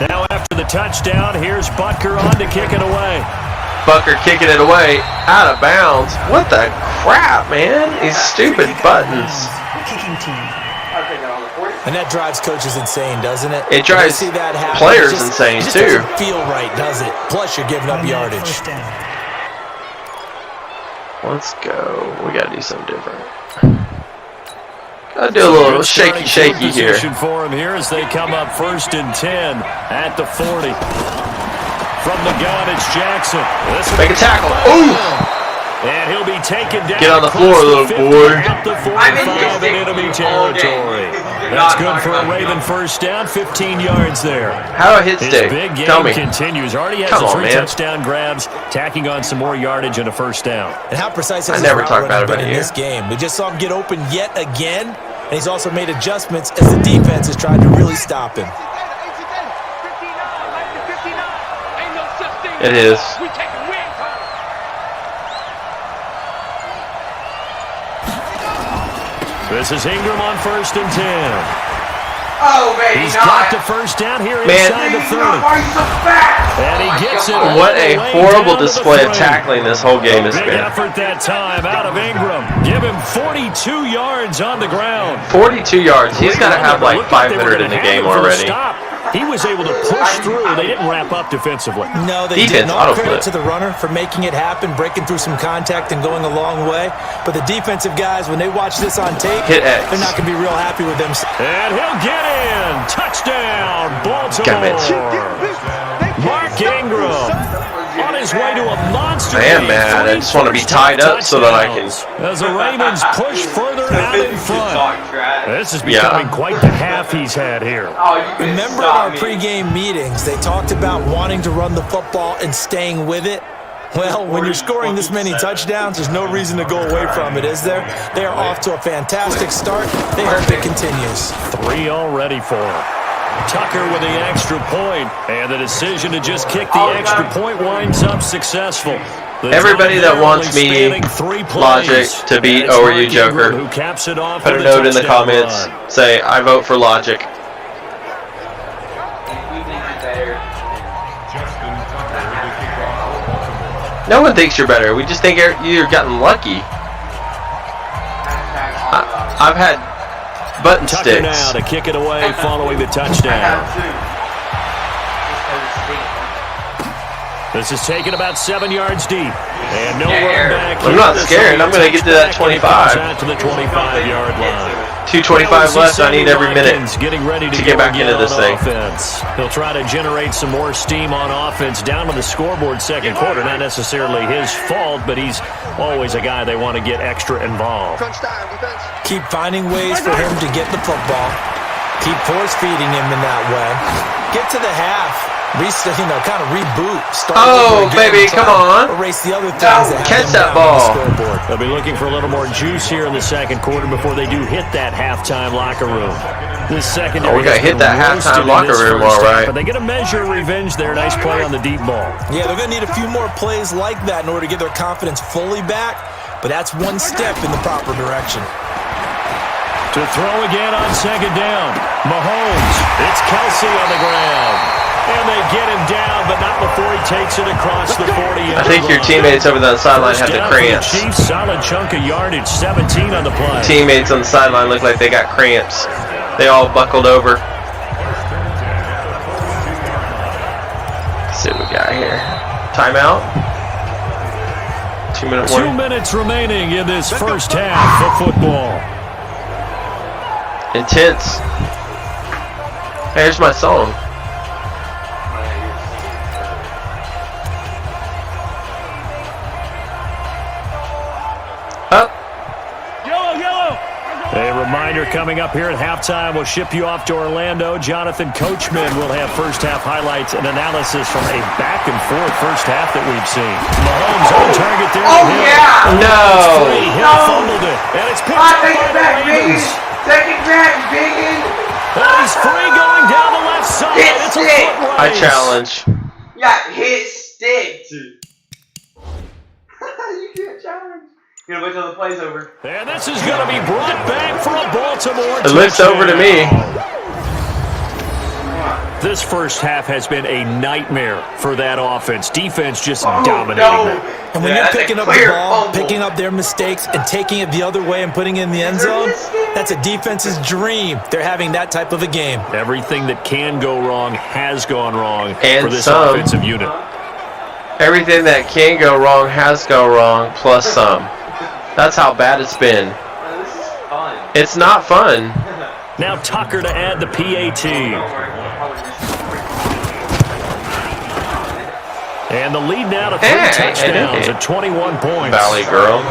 Now after the touchdown, here's Butker on to kick it away. Butker kicking it away, out of bounds. What the crap, man? These stupid buttons. Kicking team. And that drives coaches insane, doesn't it? It drives players insane, too. Doesn't feel right, does it? Plus, you're giving up yardage. Let's go. We gotta do something different. Gotta do a little shaky here. For him here as they come up 1st and 10 at the 40. From the gun, it's Jackson. Make a tackle. Ooh! And he'll be taken down. Get on the floor, little boy. At the 45 in enemy territory. That's good for a Raven first down, 15 yards there. How do I hit stick? Big game Tell me. continues. Already has the 3 touchdown grabs, tacking on some more yardage and a first down. And how precise has I never talk been about in this game? We just saw him get open yet again, and he's also made adjustments as the defense has tried to really stop him. It is. This is Ingram on 1st and 10. Oh, baby, He's got the first down here inside the 30. And he gets it. What a horrible display of tackling this whole game has been. Big effort that time out of Ingram. Give him 42 yards on the ground. 42 yards. He's got to have like 500 in the game already. He was able to push through. They didn't wrap up defensively. No, they didn't. All credit to the runner for making it happen, breaking through some contact and going a long way. But the defensive guys, when they watch this on tape, hit X. They're not going to be real happy with them. And he'll get in. Touchdown, Baltimore. Mark Ingram on his way to a monster. Man, I just want to be tied up so that I can. As the Ravens push further out in front. This is becoming quite the half he's had here. Remember our pregame meetings, they talked about wanting to run the football and staying with it. Well, when you're scoring this many touchdowns, there's no reason to go away from it, is there? They are off to a fantastic start. They hope it continues. 3 already for him. Tucker with the extra point, and the decision to just kick the extra point winds up successful. Everybody that wants me, Logic, to beat ORUjoker, put a note in the comments, say, I vote for Logic. No one thinks you're better. We just think you've gotten lucky. I've had button Tucker sticks. Now to kick it away following the touchdown. This is taken about 7 yards deep. And no run back. I'm not scared. I'm going to get to that 25. Out to the 25-yard line. 2:25 left. I need every minute getting ready to get back into this thing. Offense. He'll try to generate some more steam on offense down to the scoreboard second quarter. Not necessarily his fault, but he's always a guy they want to get extra involved. Keep finding ways for him to get the football. Keep force feeding him in that way. Get to the half. Kind of reboot. Oh, baby, come on. Erase the other things that catch that ball. They'll be looking for a little more juice here in the second quarter before they do hit that halftime locker room. This secondary. We got to hit that halftime locker room, all right. But they get a measure of revenge there. Nice play on the deep ball. Yeah, they're going to need a few more plays like that in order to get their confidence fully back. But that's one step in the proper direction. To throw again on second down. Mahomes. It's Kelsey on the ground. And they get him down, but not before he takes it across the 40. I think your teammates over the sideline have the cramps. Chiefs, solid chunk of yardage, 17 on the play. Teammates on the sideline look like they got cramps. They all buckled over. Let's see what we got here. Timeout. 2 minute warning. 2 minutes remaining in this first half of football. Intense. Hey, here's my song. Up. A reminder coming up here at halftime. We'll ship you off to Orlando. Jonathan Coachman will have first half highlights and analysis from a back and forth first half that we've seen. Mahomes on target there. Oh, yeah! No! He fumbled it. And it's picked up by the Ravens. Take it back, Biggin! And he's free going down the left side. It's a foot I race. challenge. You got hit sticked. You can't challenge. You're gonna wait till the play's over. And this is going to be brought back for a Baltimore It looks over to me. This first half has been a nightmare for that offense. Defense just dominating them. And when you're picking up the ball, picking up their mistakes, and taking it the other way and putting it in the end zone, that's a defense's dream. They're having that type of a game. Everything that can go wrong has gone wrong And for this some. offensive unit. Everything that can go wrong has gone wrong, plus some. That's how bad it's been. This is fun. It's not fun. Now Tucker to add the PAT. And the lead now to 3 touchdowns at 21 points. Valley girl.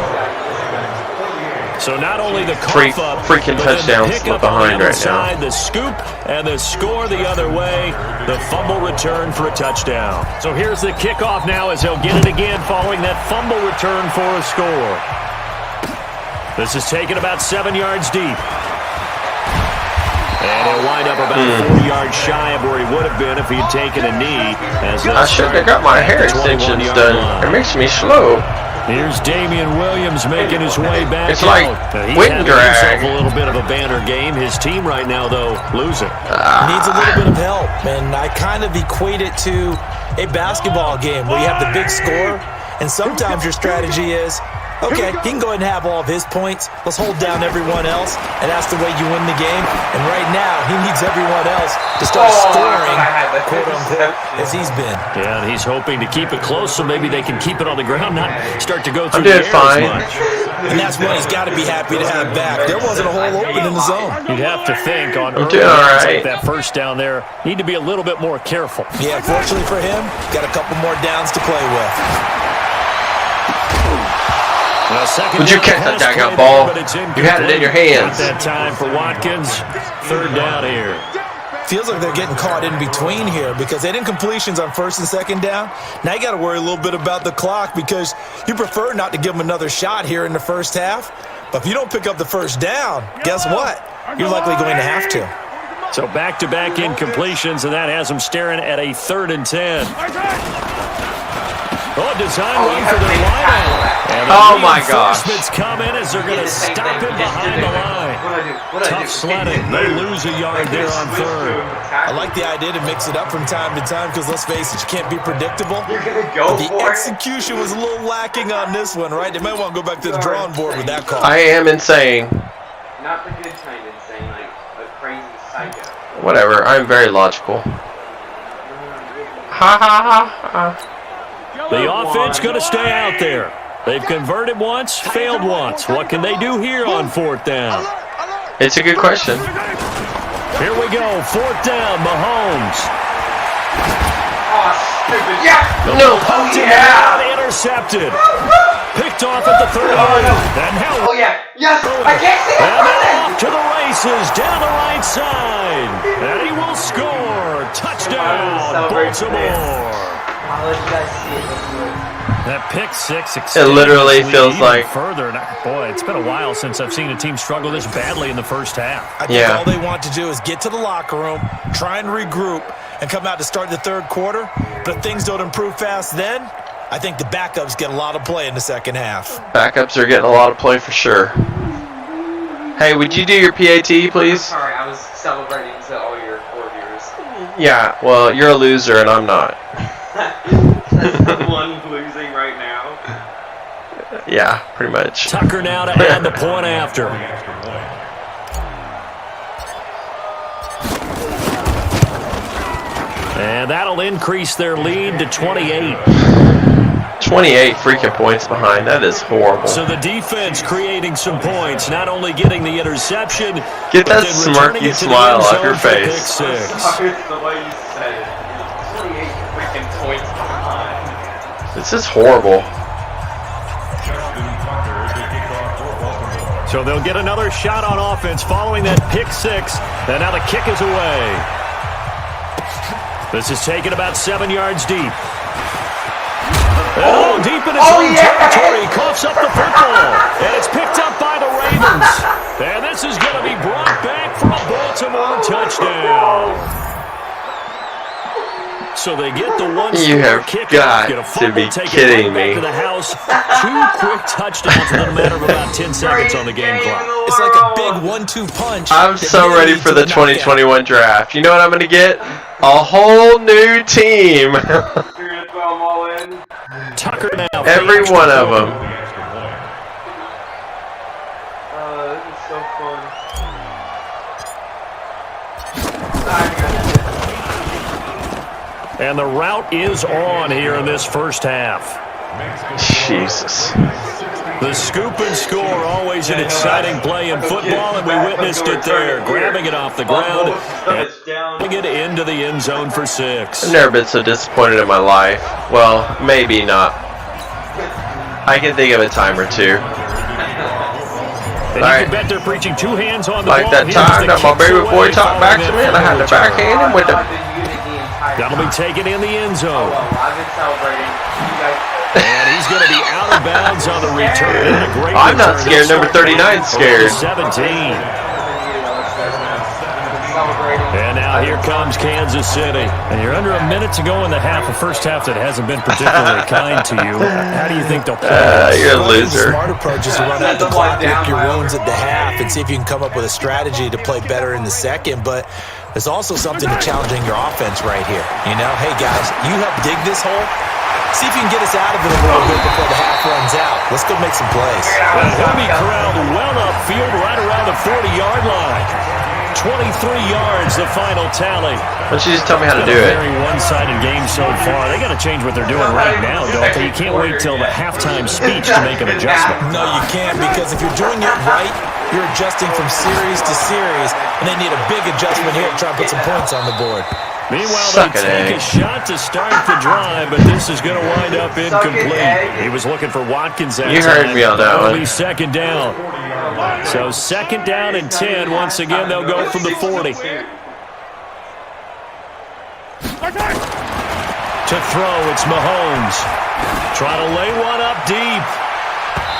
So not only the cough up, freaking but touchdowns the pickup behind on the right side, now. the scoop and the score the other way. The fumble return for a touchdown. So here's the kickoff now as he'll get it again following that fumble return for a score. This is taken about 7 yards deep. And he'll wind up about 4 yards shy of where he would have been if he had taken a knee. As I shouldn't have got my hair extensions done. It makes me slow. Here's Damian Williams making his way back. It's like wind drag. A little bit of a banner game. His team right now, though, losing. Needs a little bit of help, and I kind of equate it to a basketball game where you have the big score, and sometimes your strategy is, okay, he can go ahead and have all of his points. Let's hold down everyone else, and that's the way you win the game. And right now, he needs everyone else to start scoring, quote-unquote, as he's been. Yeah, and he's hoping to keep it close so maybe they can keep it on the ground, not start to go through I'm doing the air fine. as much. And that's what he's got to be happy to have back. There wasn't a hole open in the zone. You'd have to think on I'm early doing all downs right. like that first down there, need to be a little bit more careful. Yeah, fortunately for him, got a couple more downs to play with. Would you catch that daggone ball? You had it in your hands. Not that time for Watkins. Third down here. Feels like they're getting caught in between here because they didn't completions on first and second down. Now you got to worry a little bit about the clock because you prefer not to give them another shot here in the first half. But if you don't pick up the first down, guess what? You're likely going to have to. So back-to-back incompletions, and that has them staring at a 3rd and 10. Oh, design run for their lineout. Oh my gosh. Reinforcements come in as they're going to stop him behind the line. Tough sledding. They lose a yard there on 3rd. I like the idea to mix it up from time to time because let's face it, you can't be predictable. You're gonna go But the for it. execution was a little lacking on this one, right? They might want to go back to the drawing board with that call. I am insane. Not the good kind of insane, like a crazy psycho. Whatever, I'm very logical. Ha ha ha ha. The offense going to stay out there. They've converted once, failed once. What can they do here on 4th down? It's a good question. Here we go, 4th down, Mahomes. Oh, stupid. Yeah! No. Oh, yeah! Intercepted. Picked off at the 30. And now Oh, yeah! Yes! I can't see it and running! off to the races down the right side. And he will score. Touchdown, Baltimore. I'll let you guys see it real quick. That pick six It literally feels like further. Boy, it's been a while since I've seen a team struggle this badly in the first half. I think all they want to do is get to the locker room, try and regroup, and come out to start the 3rd quarter. But if things don't improve fast then, I think the backups get a lot of play in the second half. backups are getting a lot of play for sure. Hey, would you do your PAT, please? Sorry, I was celebrating to all your 4 viewers. Yeah, well, you're a loser and I'm not. That's the one losing right now. Yeah, pretty much. Tucker now to add the point after. And that'll increase their lead to 28. 28 freaking points behind. That is horrible. So the defense creating some points, not only getting the interception, get that smirky smile off your face. Sorry, it's the way you said it. 28 freaking points behind. This is horrible. So they'll get another shot on offense following that pick six. And now the kick is away. This is taken about 7 yards deep. Oh, deep in his own territory. Coughs up the football. And it's picked up by the Ravens. And this is going to be brought back for a Baltimore touchdown. So they get the one-score kick. You have got to be kidding me. To the house. 2 quick touchdowns in a matter of about 10 seconds on the game clock. It's like a big 1-2 punch. I'm so ready for the 2021 draft. You know what I'm going to get? A whole new team. You're gonna throw them all in? Tucker now. Every one of them. This is so fun. And the route is on here in this first half. Jesus. The scoop and score, always an exciting play in football, and we witnessed it there. Grabbing it off the ground and putting it into the end zone for 6. I've never been so disappointed in my life. Well, maybe not. I can think of a time or two. And you can bet they're preaching 2 hands on the like ball. that time that my baby boy talked back to me and I had to backhand him with the... That'll be taken in the end zone. Oh, well, I've been celebrating. You guys... And he's going to be out of bounds on the return. I'm not scared. Number 39's scared. 17. And now here comes Kansas City. And you're under a minute to go in the half, a first half that hasn't been particularly kind to you. How do you think they'll play? You're a loser. The smart approach is to run out the clock, lick your wounds at the half, and see if you can come up with a strategy to play better in the second. But there's also something to challenging your offense right here. You know, hey guys, you help dig this hole. See if you can get us out of it a little bit before the half runs out. Let's go make some plays. And he'll be corralled well upfield right around the 40-yard line. 23 yards, the final tally. Why don't you just tell me how to do it? Very one-sided game so far. They got to change what they're doing right now, don't they? You can't wait till the halftime speech to make an adjustment. No, you can't, because if you're doing it right, you're adjusting from series to series, and they need a big adjustment here to try and put some points on the board. Meanwhile, they take a shot to start the drive, but this is going to wind up incomplete. He was looking for Watkins that time. You heard me on that one. It'll be second down. So second down and 10. Once again, they'll go from the 40. To throw, it's Mahomes. Trying to lay one up deep.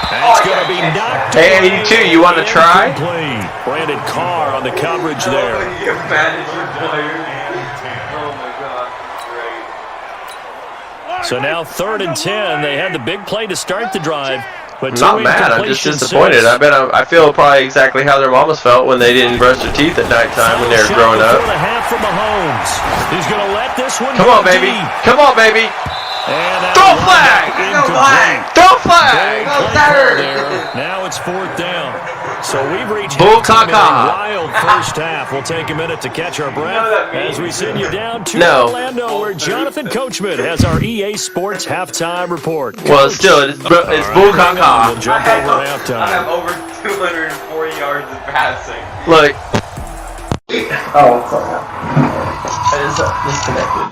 That's going to be knocked away. Hey, 82, you want to try? Brandon Carr on the coverage there. So now 3rd and 10. They had the big play to start the drive. But I'm not mad. I'm just disappointed. I feel probably exactly how their mamas felt when they didn't brush their teeth at nighttime when they were growing up. From Mahomes. He's going to let this one Come on, baby. Come on, baby. Throw flag! Throw flag! Now it's 4th down. So we've reached Bull a wild first half. We'll take a minute to catch our breath as we send you down to Orlando, where Jonathan Coachman has our EA Sports halftime report. Well, still, it's Bull Caca. We'll jump over halftime. I have over 240 yards of passing. Look. Oh, it's okay. It is disconnected.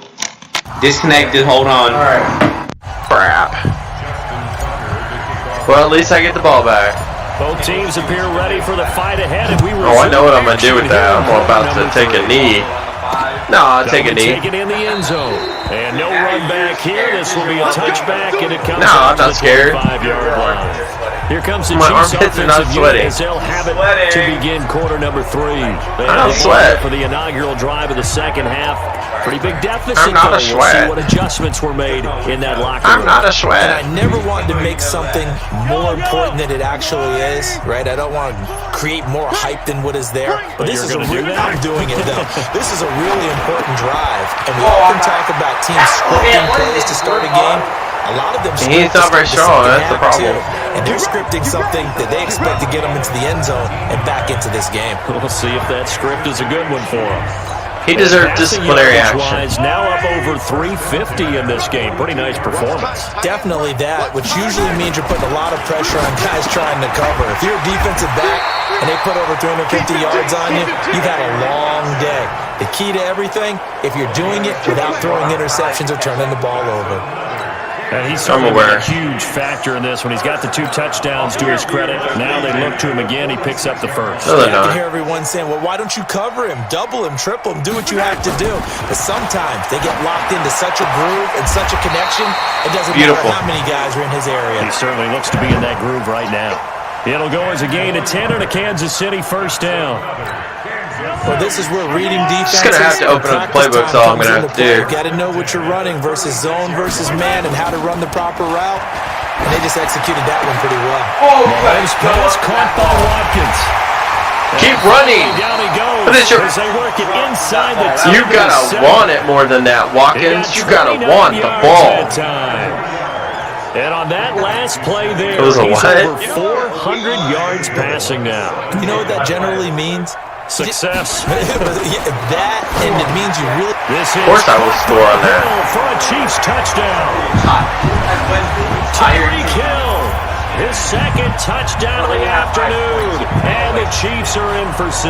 Disconnected, hold on. Alright. Crap. Well, at least I get the ball back. Both teams appear ready for the fight ahead, and we I know what I'm going to do with that. I'm about to take a knee. No, I'll take a knee. Take it in the end zone. And no run back here. This will be a touchback, and it comes I'm not scared. 5-yard line. Here comes the My Chiefs armpits are not offensive unit sweating. as they'll have it to begin quarter number 3. They I don't have the sweat. ball for the inaugural drive of the second half. Pretty big deficit. I'm not a We'll see sweat. what adjustments were made in that locker I'm room. not a And sweat. I never wanted to make something more important than it actually is, right? I don't want to create more hype than what is there. But This you're is gonna do that? I'm doing it, though. This is a really important drive. And we often talk about teams scripting plays to start a game. A lot of them He's script not very to strong. start That's the half, problem. too. And they're scripting something that they expect to get them into the end zone and back into this game. We'll see if that script is a good one for him. He deserved disciplinary action. Passing now up over 350 in this game. Pretty nice performance. Definitely that, which usually means you're putting a lot of pressure on guys trying to cover. If you're a defensive back and they put over 350 yards on you, you've had a long day. The key to everything, if you're doing it without throwing interceptions or turning the ball over. And he's certainly been a huge factor in this when he's got the 2 touchdowns to his credit. Now they look to him again. He picks up the first. No, I can hear everyone saying, well, why don't you cover him? Double him, triple him, do what you have to do. But sometimes they get locked into such a groove and such a connection, it doesn't matter how many guys are in his area. He certainly looks to be in that groove right now. It'll go as a gain of 10 and a Kansas City first down. Well, this is where reading defense. Just gonna have to open up the playbook, so I'm gonna have to do. You got to know what you're running versus zone versus man and how to run the proper route. And they just executed that one pretty well. Nice pass caught by Watkins. Keep running. Down he goes. But it's your- as they work it inside the You gotta want it more than that, Watkins. You gotta want the ball. And on that last play there, It was a he's what? over 400 yards passing now. You know what that generally means? Success. That, and it means you really... Of course I will score on that. For a Chiefs touchdown. Tyreek Hill, his second touchdown of the afternoon. And the Chiefs are in for 6.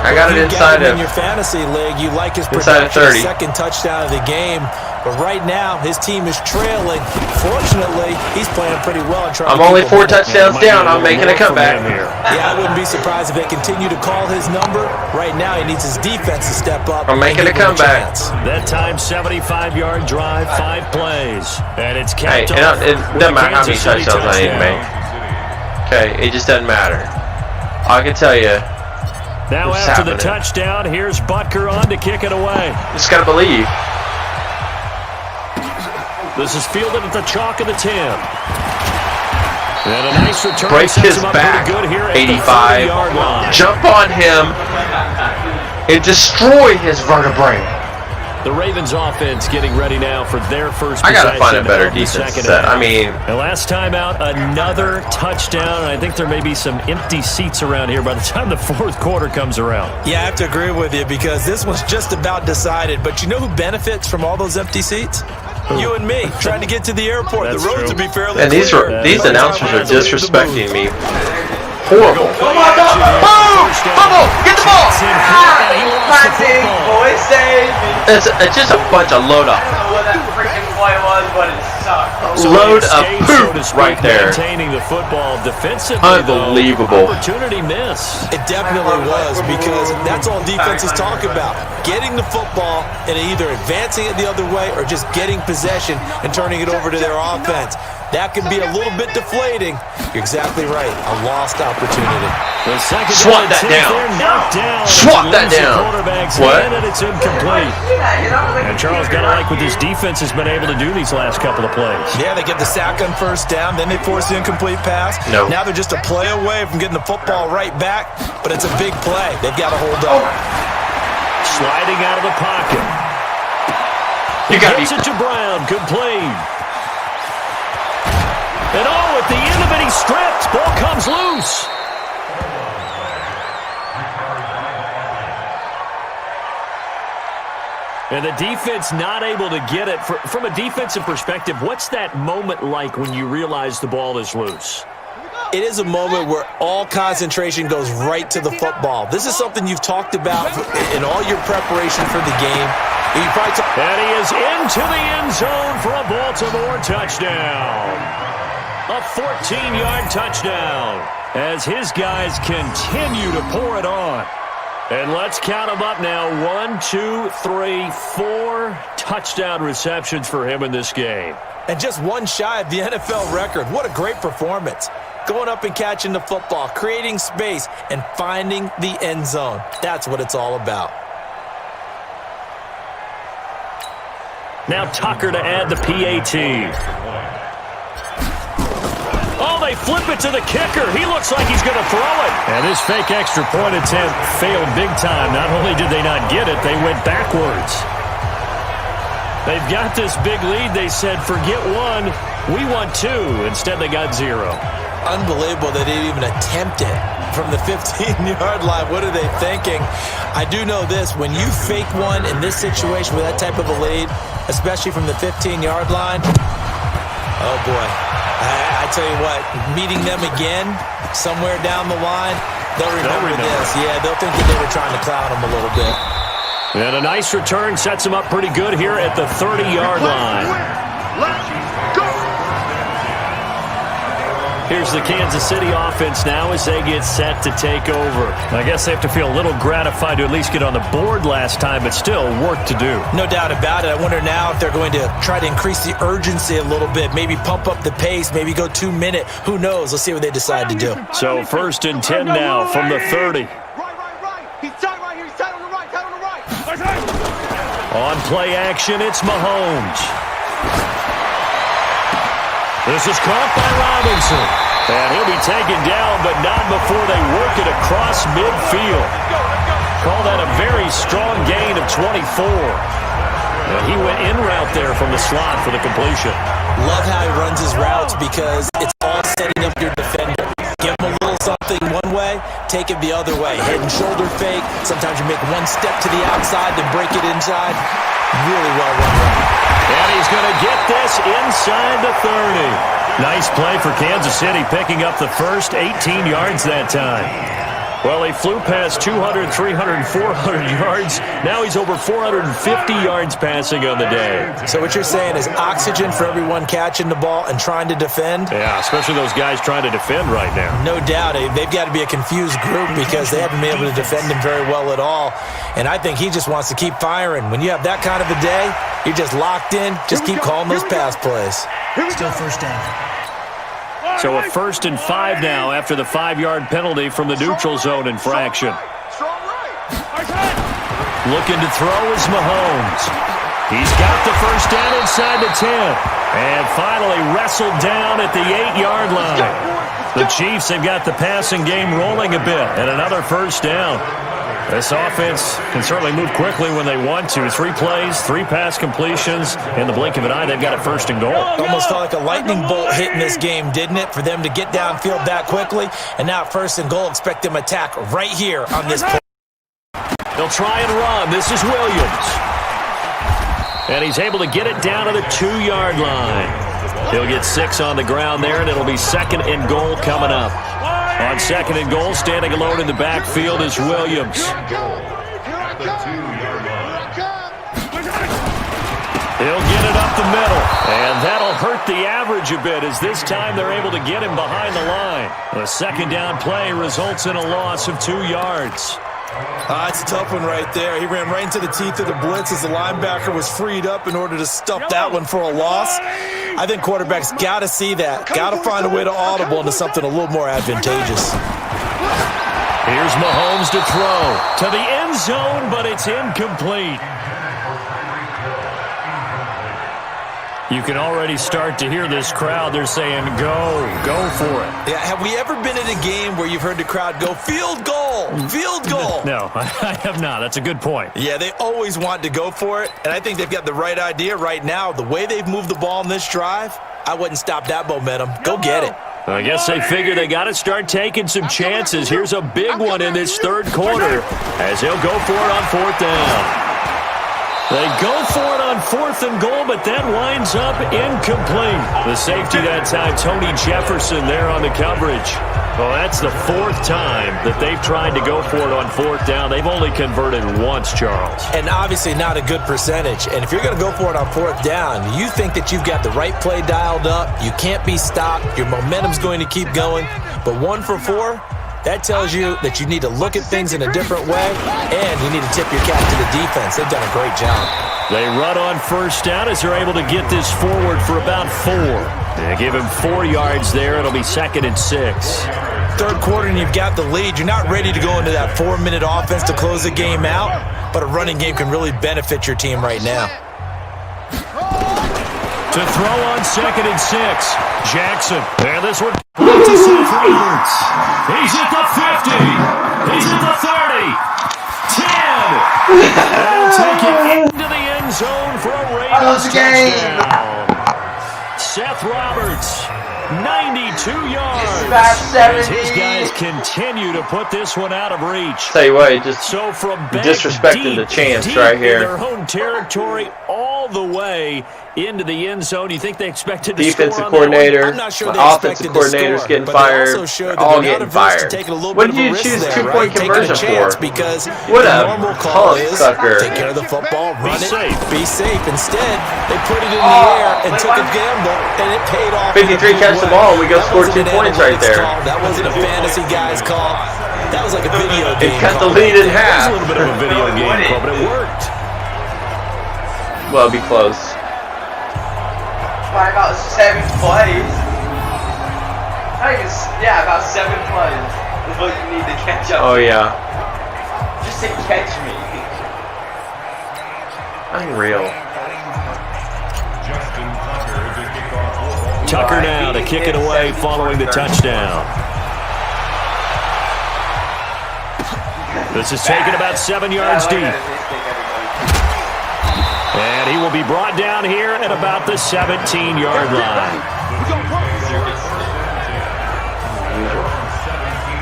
I got it inside in of your fantasy league. You like his inside of production, 30. second touchdown of the game. But right now, his team is trailing. Fortunately, he's playing pretty well. And I'm only 4 touchdowns down. I'm making a comeback. Yeah, I wouldn't be surprised if they continue to call his number. Right now, he needs his defense to step up. I'm making a comeback. That time, 75-yard drive, 5 plays. And it's Hey, capped off it with doesn't a matter how many Kansas City touchdowns I need to make. Okay, it just doesn't matter. I can tell you. Now What's after the happening? touchdown, here's Butker on to kick it away. Just gotta believe. This is fielded at the chalk of the 10. And a nice return. Break sets his him up back. pretty good here at 85. the 30-yard line. Jump on him and destroy his vertebrae. The Ravens offense getting ready now for their first I gotta possession find a better of the defense second set. half. I mean, And last time out, another touchdown. And I think there may be some empty seats around here by the time the fourth quarter comes around. Yeah, I have to agree with you because this one's just about decided. But you know who benefits from all those empty seats? You and me, trying to get to the airport. That's the roads true. would be fairly and these clear. announcers are disrespecting me. Horrible. Come on, Boom! Bubble! Get the ball! Boy, save me. It's just a bunch of load up. I don't know what that freaking play was, but it sucked. Load of Escape, so to poop speak, right there. Maintaining the football defensively, Unbelievable. though, opportunity miss. It definitely was because that's all defenses talk about. Getting the football and either advancing it the other way or just getting possession and turning it over to their offense. That can be a little bit deflating. You're exactly right. A lost opportunity. The second Swat that down. knocked down. Swat that It's the down. quarterback's What? hand, and it's incomplete. And Charles got to like what this defense has been able to do these last couple of plays. Yeah, they get the sack on first down, then they force the incomplete pass. No. Now they're just a play away from getting the football right back, but it's a big play. They've got to hold up. Sliding out of the pocket. You gotta be. Gets it to Brown. Complete. And at the end of it, he's stripped. Ball comes loose. And the defense not able to get it. From a defensive perspective, what's that moment like when you realize the ball is loose? It is a moment where all concentration goes right to the football. This is something you've talked about in all your preparation for the game. You probably And he is into the end zone for a Baltimore touchdown. A 14-yard touchdown as his guys continue to pour it on. And let's count them up now. 1, 2, 3, 4 touchdown receptions for him in this game. And just one shy of the NFL record. What a great performance. Going up and catching the football, creating space, and finding the end zone. That's what it's all about. Now Tucker to add the PAT. Oh, they flip it to the kicker. He looks like he's going to throw it. And this fake extra point attempt failed big time. Not only did they not get it, they went backwards. They've got this big lead. They said, forget one, we want two. Instead, they got 0. Unbelievable that they didn't even attempt it from the 15-yard line. What are they thinking? I do know this. When you fake one in this situation with that type of a lead, especially from the 15-yard line, oh, boy. I tell you what, meeting them again somewhere down the line, they'll remember this. Yeah, they'll think that they were trying to clown them a little bit. And a nice return sets them up pretty good here at the 30-yard line. Let's go! Here's the Kansas City offense now as they get set to take over. I guess they have to feel a little gratified to at least get on the board last time, but still work to do. No doubt about it. I wonder now if they're going to try to increase the urgency a little bit, maybe pump up the pace, maybe go 2-minute. Who knows? Let's see what they decide to do. So 1st and 10 now from the 30. Right. He's tight right here. He's tight on the right. On play action, it's Mahomes. This is caught by Robinson. And he'll be taken down, but not before they work it across midfield. Call that a very strong gain of 24. And he went in route there from the slot for the completion. Love how he runs his routes because it's all setting up your defender. Give him a little something one way, take it the other way. Head and shoulder fake. Sometimes you make one step to the outside, then break it inside. Really well run route. And he's going to get this inside the 30. Nice play for Kansas City, picking up the first 18 yards that time. Well, he flew past 200, 300, 400 yards. Now he's over 450 yards passing on the day. So what you're saying is oxygen for everyone catching the ball and trying to defend? Yeah, especially those guys trying to defend right now. No doubt. They've got to be a confused group because they haven't been able to defend him very well at all. And I think he just wants to keep firing. When you have that kind of a day, you're just locked in. Just keep calling those pass plays. Still first down. So a 1st and 5 now after the 5-yard penalty from the neutral zone infraction. Looking to throw is Mahomes. He's got the first down inside the 10. And finally wrestled down at the 8-yard line. The Chiefs have got the passing game rolling a bit. And another first down. This offense can certainly move quickly when they want to. 3 plays, 3 pass completions. In the blink of an eye, they've got it 1st and goal. Almost felt like a lightning bolt hit in this game, didn't it? For them to get downfield that quickly. And now 1st and goal, expect them to attack right here on this play. They'll try and run. This is Williams. And he's able to get it down to the 2-yard line. He'll get 6 on the ground there, and it'll be 2nd and goal coming up. On 2nd and goal, standing alone in the backfield is Williams. He'll get it up the middle, and that'll hurt the average a bit as this time they're able to get him behind the line. The 2nd down play results in a loss of 2 yards. It's a tough one right there. He ran right into the teeth of the blitz as the linebacker was freed up in order to stuff that one for a loss. I think quarterbacks got to see that. Got to find a way to audible into something a little more advantageous. Here's Mahomes to throw to the end zone, but it's incomplete. You can already start to hear this crowd. They're saying, go for it. Yeah, have we ever been in a game where you've heard the crowd go, field goal, field goal? No, I have not. That's a good point. Yeah, they always want to go for it, and I think they've got the right idea right now. The way they've moved the ball in this drive, I wouldn't stop that momentum. Go get it. I guess they figure they got to start taking some chances. Here's a big one in this 3rd quarter as he'll go for it on 4th down. They go for it on 4th and goal, but that winds up incomplete. The safety that time, Tony Jefferson there on the coverage. Well, that's the 4th time that they've tried to go for it on 4th down. They've only converted once, Charles. And obviously not a good percentage. And if you're going to go for it on 4th down, you think that you've got the right play dialed up. You can't be stopped. Your momentum's going to keep going. But 1 for 4, That tells you that you need to look at things in a different way, and you need to tip your cap to the defense. They've done a great job. They run on first down as they're able to get this forward for about 4. They give him 4 yards there. It'll be 2nd and 6. Third quarter and you've got the lead. You're not ready to go into that 4-minute offense to close the game out, but a running game can really benefit your team right now. To throw on 2nd and 6. Jackson. And this one to Seth Roberts. He's at the 50. He's at the 30. 10. They'll take it into the end zone for a Raiders touchdown. Seth Roberts, 92 yards. As his guys continue to put this one out of reach. Tell you what, just so from disrespecting the chance right here. In their home territory all the way into the end zone. You think they expected to defensive score on coordinator, I'm not sure they offensive expected to coordinator's score, getting but they fired. also showed They're that all they're not getting averse to fired. taking a little What bit did of a you risk choose there, 2-point right? Taking conversion a chance for? because What the a normal call is sucker. take care of the football, run it, safe. be safe. Instead, they put it in the air and took a gamble, and it paid off. 53 catch the ball, and we go That score wasn't 2 an points right analytics there. call. That wasn't a fantasy guy's call. That was like a video It game cut the call. lead in It was half. a little bit of a video game call, but it worked. Well, it'd be close. By about 7 plays. Yeah, about 7 plays is what you need to catch up. Oh, yeah. Just to catch me. Unreal. Tucker now to kick it away following the touchdown. This is taken about 7 yards deep. And he will be brought down here at about the 17-yard line.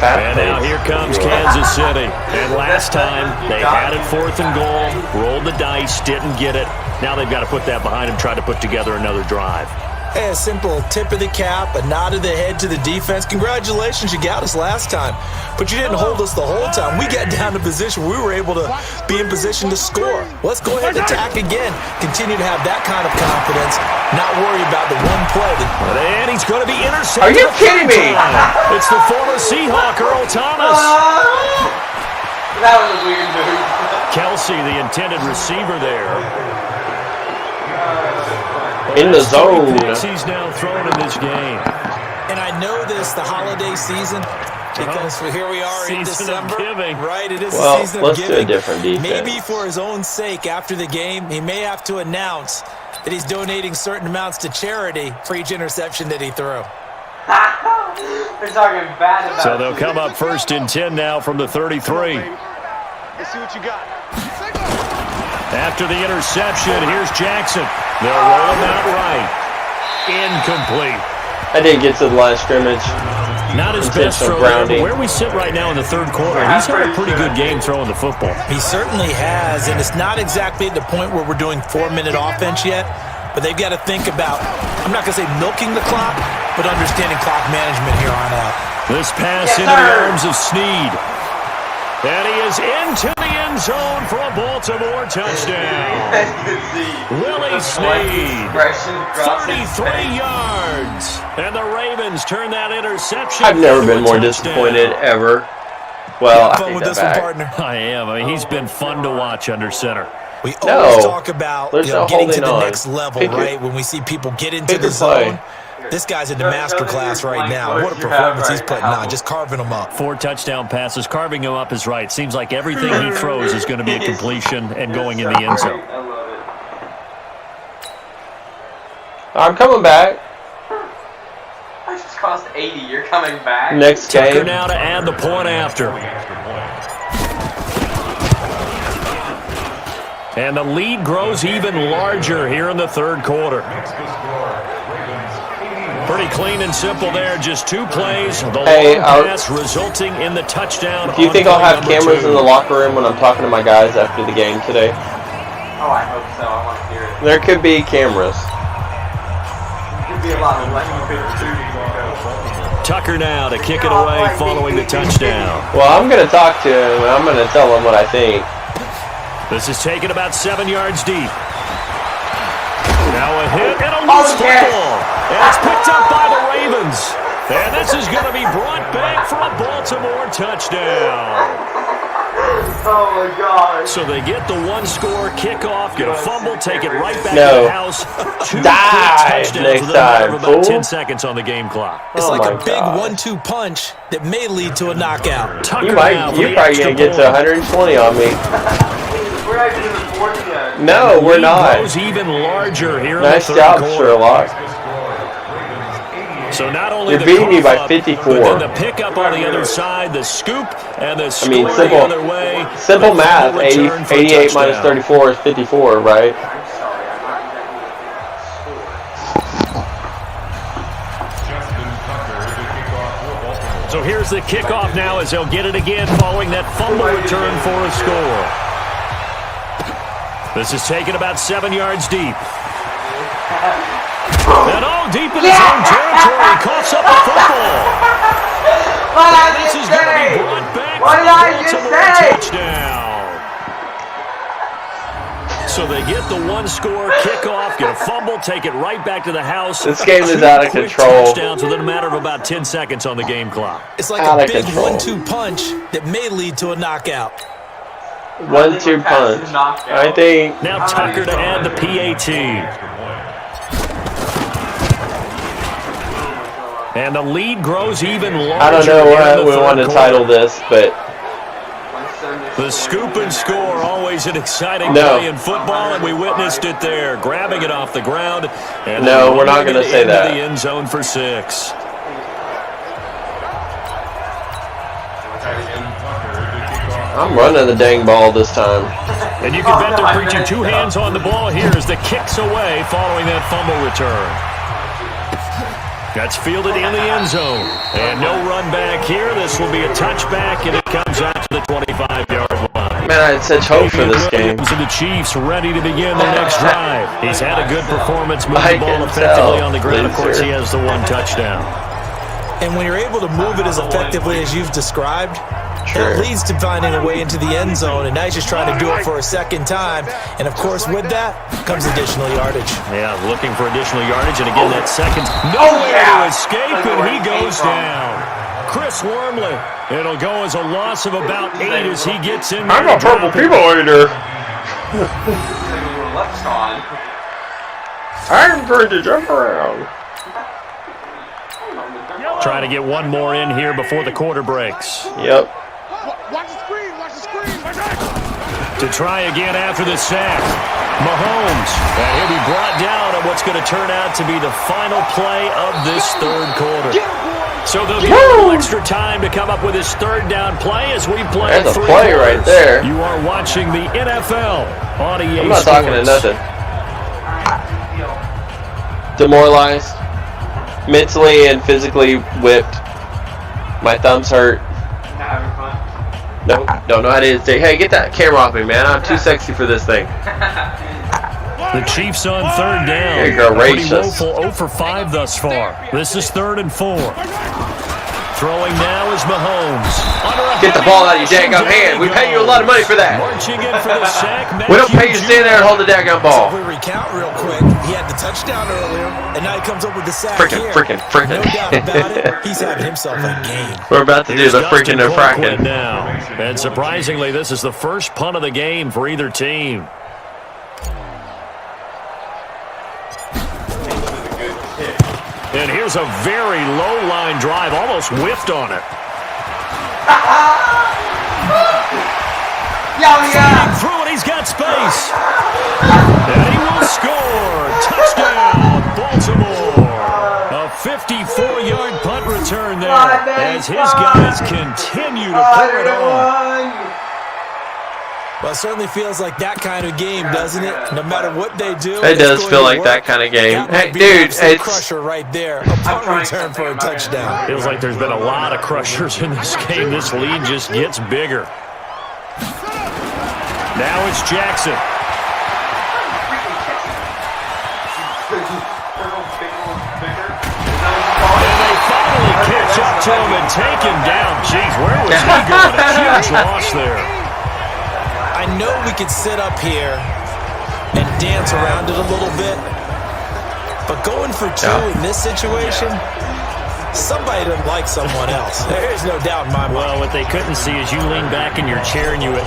And now here comes Kansas City. And last time they had it 4th and goal, rolled the dice, didn't get it. Now they've got to put that behind them, try to put together another drive. Hey, a simple tip of the cap, a nod of the head to the defense. Congratulations, you got us last time. But you didn't hold us the whole time. We got down to position where we were able to be in position to score. Let's go ahead and attack again. Continue to have that kind of confidence, not worry about the one play. And he's going to be intercepted. Are you kidding me? It's the former Seahawk, Earl Thomas. That was a weird move. Kelsey, the intended receiver there. In the zone. He's now thrown in this game. And I know this, the holiday season, because here we are in December. Right, it is the season of giving. Let's do a different defense. Maybe for his own sake, after the game, he may have to announce that he's donating certain amounts to charity for each interception that he threw. They're talking bad about So they'll come up 1st and 10 now from the 33. Let's see what you got. After the interception, here's Jackson. They'll roll him out right. Incomplete. I didn't get to the line of scrimmage. Not his best throw there, but where we sit right now in the 3rd quarter, he's had a pretty good game throwing the football. He certainly has, and it's not exactly at the point where we're doing 4-minute offense yet, but they've got to think about, I'm not going to say milking the clock, but understanding clock management here on out. This pass into the arms of Snead. And he is into the end zone for a Baltimore touchdown. Willie Snead, 33 yards. And the Ravens turn that interception. I've never been more disappointed ever. Well, I Fun take with that this back. one, partner. I am. I mean, he's been fun to watch under center. We always No. talk about There's no getting to holding the on. next level, Pick your- right? When we see people get into pick the your play. zone. This guy's in the master class right now. What a performance he's putting on, just carving them up. 4 touchdown passes. Carving him up is right. Seems like everything he throws is going to be a completion and going in the end zone. I love it. I'm coming back. I just cost 80. You're coming back? Next Tucker game. now to add the point after. And the lead grows even larger here in the 3rd quarter. Pretty clean and simple there. Just 2 plays. The long pass resulting in the touchdown. Do you think I'll have cameras in the locker room when I'm talking to my guys after the game today? Oh, I hope so. I want to hear it. There could be cameras. Could be a lot of language. Tucker now to kick it away following the touchdown. Well, I'm going to talk to him, and I'm going to tell him what I think. This is taken about 7 yards deep. Now a hit and a loose tackle. And it's picked up by the Ravens. And this is going to be brought back for a Baltimore touchdown. Oh my God. So they get the one-score kickoff, get a fumble, take it right back to the house. 2 touchdowns next with a matter of time, about fool. 10 seconds on the game clock. It's Oh like my a big God. 1-2 punch that may lead to a knockout. Tucker You're now for the probably extra gonna get to point. 120 on me. We're not even in the fourth yet. No, we're Lead not. grows even larger here Nice in the job, third quarter. Sherlock. So not only You're the beating me by cough up, 54. but then the pickup on the other side, the scoop, and the score simple- the other way. Simple The math. fumble 80, return for a 88 minus touchdown. 34 is 54, right? So here's the kickoff now as they'll get it again following that fumble return for a score. This is taken about 7 yards deep. And deep in his own territory, coughs up a football. And this is going to be brought back for a Baltimore touchdown. So they get the one-score kickoff, get a fumble, take it right back to the house. This game is out of control. Touchdowns within a matter of about 10 seconds on the game clock. It's like Out a of big control. 1-2 punch that may lead to a knockout. 1-2 punch. I think. Now Tucker to add the PAT. And the lead grows even larger. I don't know here in what the we third want to quarter. title this, but The scoop and score, always an exciting No. play in football, and we witnessed it there, grabbing it off the ground. And No, we're not running gonna it say into that. the end zone for 6. I'm running the dang ball this time. And you can bet they're preaching 2 hands on the ball here as the kick's away following that fumble return. That's fielded in the end zone. And no run back here. This will be a touchback, and it comes out to the 25-yard line. Man, I had such hope for this game. Williams and the Chiefs ready to begin their next drive. He's had a good performance, moving I the ball can effectively tell, on the ground. Of course, loser. he has the 1 touchdown. And when you're able to move it as effectively as you've described, Sure. that leads to finding a way into the end zone, and now he's just trying to do it for a second time. And, of course, with that comes additional yardage. Yeah, looking for additional yardage, and again, that second. Nowhere to escape, and he goes down. Chris Wormley. It'll go as a loss of about 8 as he gets in there. I'm a purple people eater. I'm going to jump around. Trying to get one more in here before the quarter breaks. Yep. Watch the screen, watch the screen. To try again after the sack. Mahomes. And he'll be brought down on what's going to turn out to be the final play of this third quarter. So they'll get a little extra time to come up with his third down play as we play. There's a 3 play quarters. right there. You are watching the NFL on EA I'm not Sports. talking to nothing. Demoralized, mentally and physically whipped. My thumbs hurt. Nope, don't know how to say, hey, get that camera off me, man. I'm too sexy for this thing. The Chiefs on third down. You're Pretty gracious. woeful 0 for 5 thus far. This is 3rd and 4. Throwing now is Mahomes. Get the ball out of your daggum hand. We pay you a lot of money for that. Marching in for the sack. We don't pay you to stand there and hold the daggum So if ball. we recount real quick, he had the touchdown earlier, and now he comes up with the sack Frickin', here. frickin', frickin'. No doubt about it, he's having himself a game. We're about to do Here's the Dustin freaking and Colquitt fracking. now. And surprisingly, this is the first punt of the game for either team. And here's a very low-line drive, almost whiffed on it. Fighting through it, he's got space. And he will score. Touchdown, Baltimore. A 54-yard punt return there as his guys continue to pour it on. Well, it certainly feels like that kind of game, doesn't it? No matter what they do, It it's does going feel to like work. that kind of game. That might Hey, be dude, an absolute it's crusher right there. A punt return for a touchdown. Feels like there's been a lot of crushers in this game. This lead just gets bigger. Now it's Jackson. And they finally catch up to him and take him down. Jeez, where was he going? A huge loss there. I know we could sit up here and dance around it a little bit, but going for 2 in this situation, somebody doesn't like someone else. There's no doubt in my mind. Well, what they couldn't see is you lean back in your chair and you went,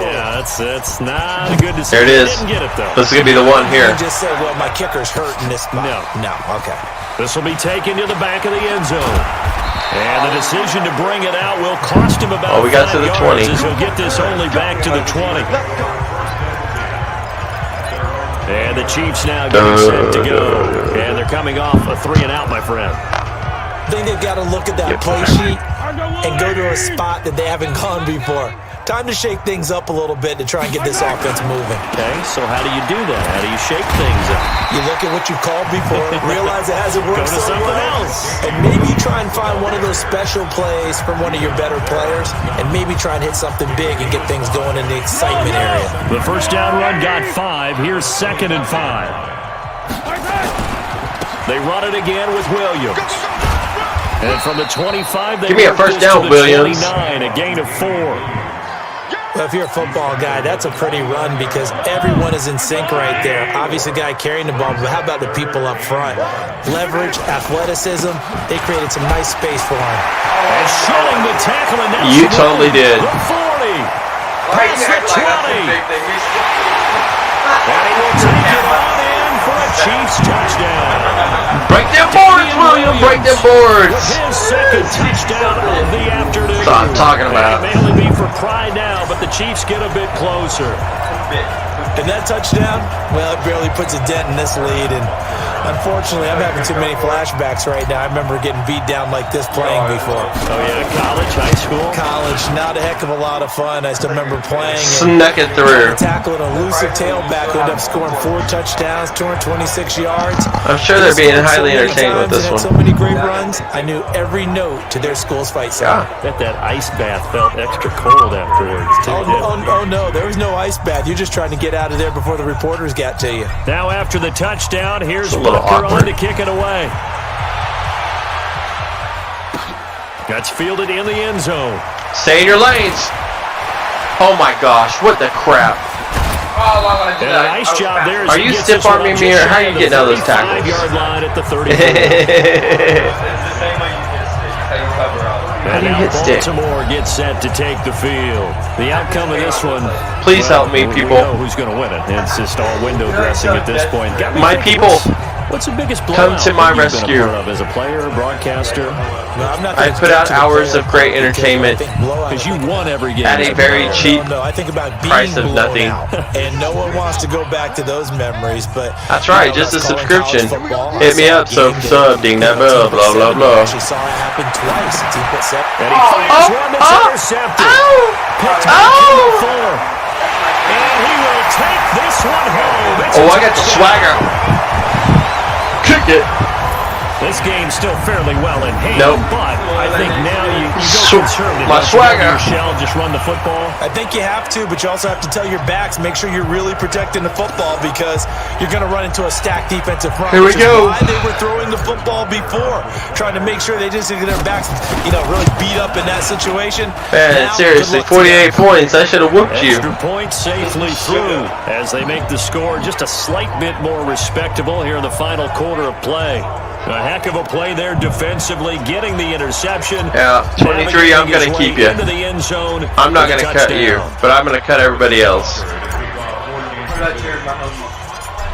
yeah, that's not a good decision. There it is. Didn't get it, though. This is going to be the one here. You just said, well, my kicker's hurt in this spot. No, okay. This will be taken to the back of the end zone. And the decision to bring it out will cost him about we got to the 20. As he'll get this only back to the 20. And the Chiefs now getting set to go. And they're coming off a 3-and-out, my friend. I think they've got to look at that play sheet and go to a spot that they haven't gone before. Time to shake things up a little bit to try and get this offense moving. Okay, so how do you do that? How do you shake things up? You look at what you called before, realize it hasn't worked Go to something else. and maybe try and find one of those special plays from one of your better players, and maybe try and hit something big and get things going in the excitement area. The first down run got 5. Here's 2nd and 5. They run it again with Williams. And from the 25, they give me a first down, Williams. 29, a gain of 4. Well, if you're a football guy, that's a pretty run because everyone is in sync right there. Obviously, the guy carrying the ball, but how about the people up front? Leverage, athleticism, they created some nice space for him. And shutting the tackle, and now You totally did. The 40. Past the 20. And he will take it on in for a Chiefs touchdown. Break them boards, William. Break them boards. His second touchdown of the afternoon. That's what I'm talking about. It may only be for pride now, but the Chiefs get a bit closer. And that touchdown, well, it barely puts a dent in this lead. And unfortunately, I'm having too many flashbacks right now. I remember getting beat down like this playing before. Oh, yeah, college, high school? College, not a heck of a lot of fun. I still remember playing. Snuck it through. Tackle an elusive tailback who ended up scoring 4 touchdowns, 226 yards. I'm sure they're being highly entertained with this one. So many great runs. I knew every note to their school's fight song. Bet that ice bath felt extra cold afterwards, too. Oh, no, there was no ice bath. You're just trying to get out of there before the reporters got to you. Now after the touchdown, here's a little Walker awkward on to kick it away. That's fielded in the end zone. Stay in your lanes. Oh my gosh, what the crap. And a nice job there. Are you stiff-arming me, or how are you getting out of those tackles? 5-yard line at the 30. And now Baltimore gets set to take the field. The outcome of this one. Please help me, people. We know who's going to win it. It's just all window dressing at this point. My people. What's the biggest blowout Come to my you've rescue. been a part of as a player, broadcaster? No, I'm not I put out hours of great entertainment Because you won every game. at a very cheap No, I think about being price of blown nothing. out. And no one wants to go back to those memories, but That's right, just a that's calling subscription. college football. Hit me I up, saw a game sub, ding that bell, blah, blah, blah. I actually saw it happen twice. Team put set. And he fires one that's intercepted. Picked up Fuller. And he will take this one home. It's Oh, I got the swagger. Kick it. This game's still fairly well in hand, Nope. but I think now you go conservative. My Don't you go to swagger. your shell, just run the football. I think you have to, but you also have to tell your backs, make sure you're really protecting the football because you're going to run into a stacked defensive front. Here we which is go. why they were throwing the football before, trying to make sure they just get their backs, really beat up in that situation. Man, Now, seriously, good luck to 48 points. I should have whooped you. Extra point safely through as they make the score just a slight bit more respectable here in the final quarter of play. A heck of a play there defensively, getting the interception. Yeah, 23, I'm going to keep you. Into the end zone. I'm not going to cut you, but I'm going to cut everybody else.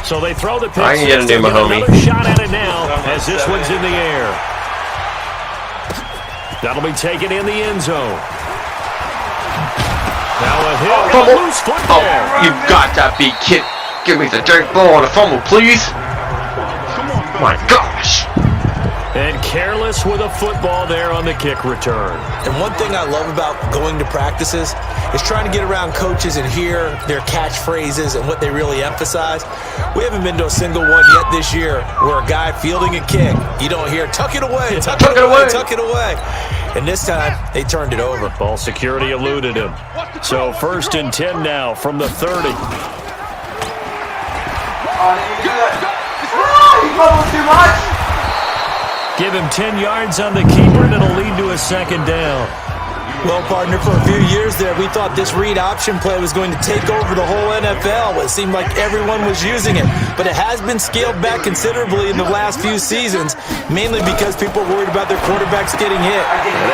So they throw the pitch. I can get a new Mahomie. Another shot at it now as this one's in the air. That'll be taken in the end zone. Now a hit with a loose foot Oh, there. you've got to be kidding. Give me the dirt ball on the fumble, please. My gosh. And careless with a football there on the kick return. And one thing I love about going to practices is trying to get around coaches and hear their catchphrases and what they really emphasize. We haven't been to a single one yet this year where a guy fielding a kick, you don't hear, tuck it away, tuck it away, tuck it away. And this time, they turned it over. Ball security eluded him. So 1st and 10 now from the 30. Give him 10 yards on the keeper, and it'll lead to a 2nd down. Well, partner, for a few years there, we thought this read option play was going to take over the whole NFL. It seemed like everyone was using it, but it has been scaled back considerably in the last few seasons, mainly because people are worried about their quarterbacks getting hit.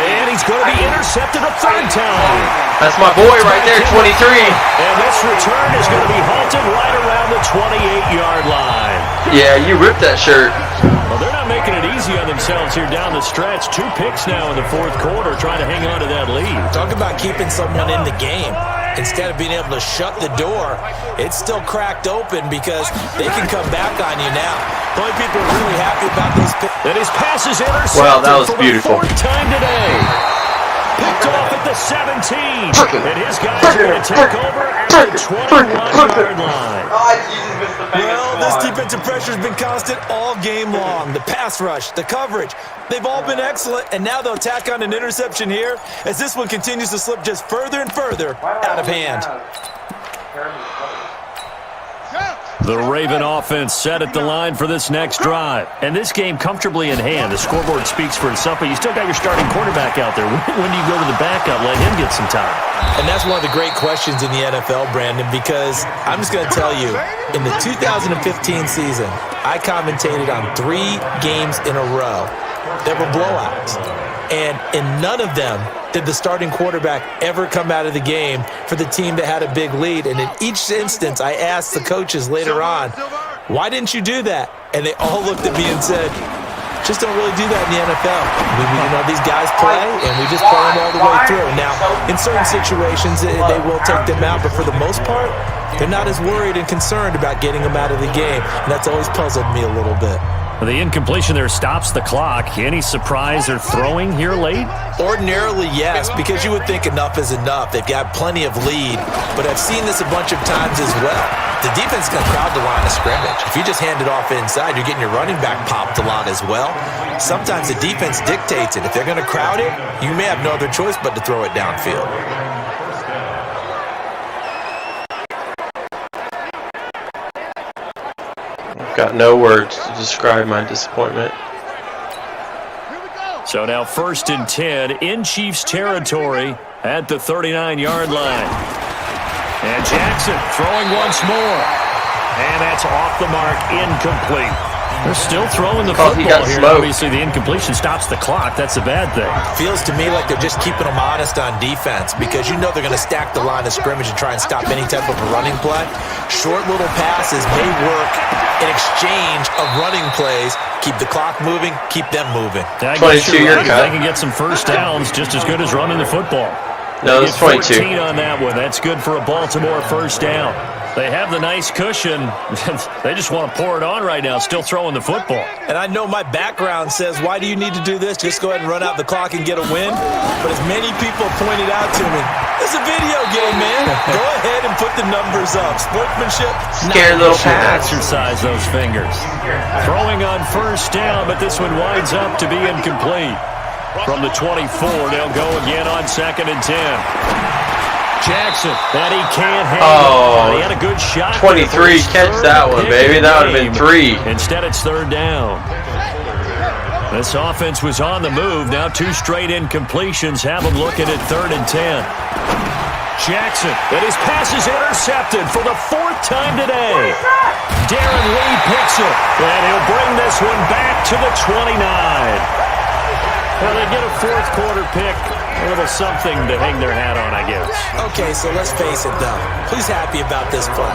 And he's going to be intercepted a third time. That's my boy right there, 23. And this return is going to be halted right around the 28-yard line. Yeah, you ripped that shirt. Well, they're not making it easy on themselves here down the stretch. 2 picks now in the fourth quarter, trying to hang on to that lead. Talk about keeping someone in the game. Instead of being able to shut the door, it's still cracked open because they can come back on you now. The only people are really happy about those picks. And his pass is intercepted. Wow, that was for beautiful. The 4th time today. Picked off at the 17. And his guys are going to take over at the 21-yard line. Well, this defensive pressure has been constant all game long. The pass rush, the coverage, they've all been excellent, and now they'll tack on an interception here as this one continues to slip just further and further out of hand. The Raven offense set at the line for this next drive. And this game comfortably in hand. The scoreboard speaks for itself, but you still got your starting quarterback out there. When do you go to the backup, let him get some time? And that's one of the great questions in the NFL, Brandon, because I'm just going to tell you, in the 2015 season, I commentated on 3 games in a row that were blowouts. And in none of them did the starting quarterback ever come out of the game for the team that had a big lead. And in each instance, I asked the coaches later on, why didn't you do that? And they all looked at me and said, just don't really do that in the NFL. These guys play, and we just play them all the way through. Now, in certain situations, they will take them out, but for the most part, they're not as worried and concerned about getting them out of the game, and that's always puzzled me a little bit. The incompletion there stops the clock. Any surprise they're throwing here late? Ordinarily, yes, because you would think enough is enough. They've got plenty of lead, but I've seen this a bunch of times as well. The defense is going to crowd the line of scrimmage. If you just hand it off inside, you're getting your running back popped a lot as well. Sometimes the defense dictates it. If they're going to crowd it, you may have no other choice but to throw it downfield. Got no words to describe my disappointment. So now 1st and 10 in Chiefs territory at the 39-yard line. And Jackson throwing once more. And that's off the mark, incomplete. They're still throwing the football here. Obviously, the incompletion stops the clock. That's a bad thing. Feels to me like they're just keeping them honest on defense because you know they're going to stack the line of scrimmage and try and stop any type of a running play. Short little passes may work in exchange of running plays. Keep the clock moving, keep them moving. 22-yard cut. They can get some first downs just as good as running the football. No, it's 22. 14 on that one. That's good for a Baltimore first down. They have the nice cushion. They just want to pour it on right now, still throwing the football. And I know my background says, why do you need to do this? Just go ahead and run out the clock and get a win. But as many people pointed out to me, it's a video game, man. Go ahead and put the numbers up. Sportsmanship. Scared little pass. Exercise those fingers. Throwing on first down, but this one winds up to be incomplete. From the 24, they'll go again on 2nd and 10. Jackson, that he can't handle. He had a good shot. 23, catch that one, baby. That would have been 3. Instead, it's 3rd down. This offense was on the move. Now 2 straight incompletions have them looking at 3rd and 10. Jackson, and his pass is intercepted for the 4th time today. Darren Lee picks it, and he'll bring this one back to the 29. Well, they get a 4th quarter pick. A little something to hang their hat on, I guess. Okay, so let's face it, though. Who's happy about this play?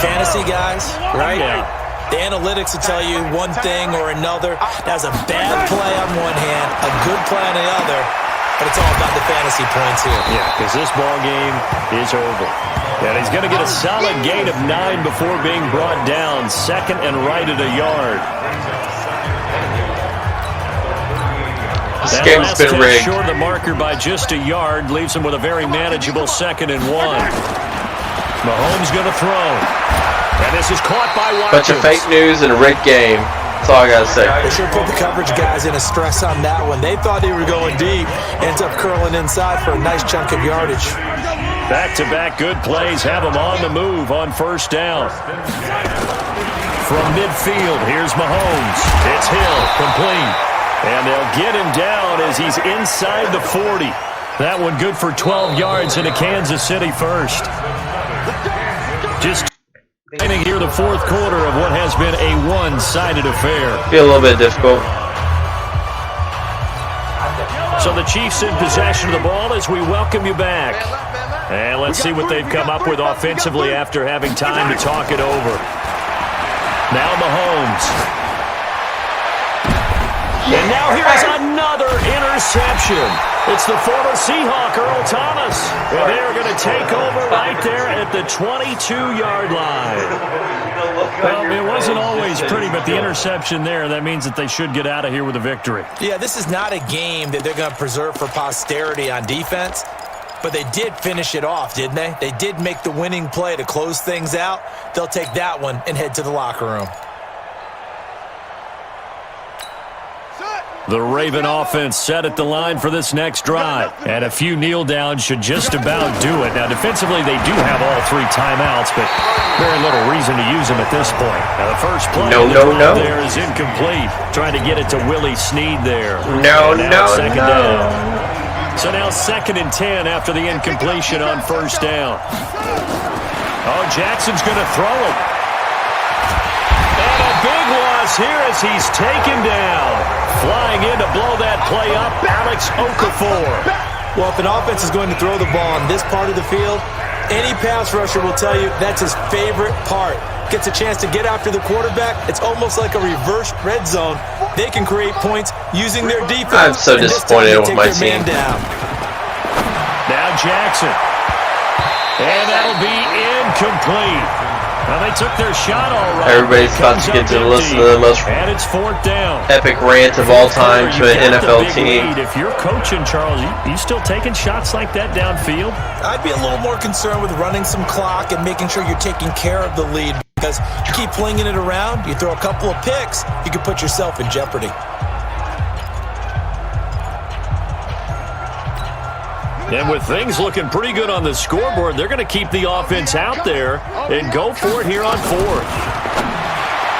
Fantasy guys, right? Yeah. The analytics will tell you one thing or another. That's a bad play on one hand, a good play on the other, but it's all about the fantasy points here. Yeah, because this ball game is over. And he's going to get a solid gain of 9 before being brought down. 2nd and right at a yard. This game's been rigged. Short of the marker by just a yard, leaves him with a very manageable 2nd and 1. Mahomes going to throw. And this is caught by Watkins. Bunch of fake news and a rigged game. That's all I got to say. They sure put the coverage guys in a stress on that one. They thought they were going deep. Ends up curling inside for a nice chunk of yardage. Back-to-back good plays have him on the move on 1st down. From midfield, here's Mahomes. It's Hill, complete. And they'll get him down as he's inside the 40. That one good for 12 yards into Kansas City first. Just ending here the fourth quarter of what has been a one-sided affair. Be a little bit difficult. So the Chiefs in possession of the ball as we welcome you back. And let's see what they've come up with offensively after having time to talk it over. Now Mahomes. And now here's another interception. It's the former Seahawk, Earl Thomas. And they're going to take over right there at the 22-yard line. Well, it wasn't always pretty, but the interception there, that means that they should get out of here with a victory. Yeah, this is not a game that they're going to preserve for posterity on defense, but they did finish it off, didn't they? They did make the winning play to close things out. They'll take that one and head to the locker room. The Raven offense set at the line for this next drive. And a few kneel downs should just about do it. Now, defensively, they do have all three timeouts, but very little reason to use them at this point. Now, the first play there is incomplete. Trying to get it to Willie Snead there. Second down. So now 2nd and 10 after the incompletion on first down. Oh, Jackson's going to throw it. And a big loss here as he's taken down. Flying in to blow that play up, Alex Okafor. Well, if an offense is going to throw the ball on this part of the field, any pass rusher will tell you that's his favorite part. Gets a chance to get after the quarterback. It's almost like a reverse red zone. They can create points using their defense. I'm so disappointed with my team. Now Jackson. And that'll be incomplete. Well, they took their shot all right. Everybody's about to get to listen to the most epic rant of all time to an NFL team. If you're coaching, Charles, you still taking shots like that downfield? I'd be a little more concerned with running some clock and making sure you're taking care of the lead, because you keep flinging it around, you throw a couple of picks, you can put yourself in jeopardy. And with things looking pretty good on the scoreboard, they're going to keep the offense out there and go for it here on 4th.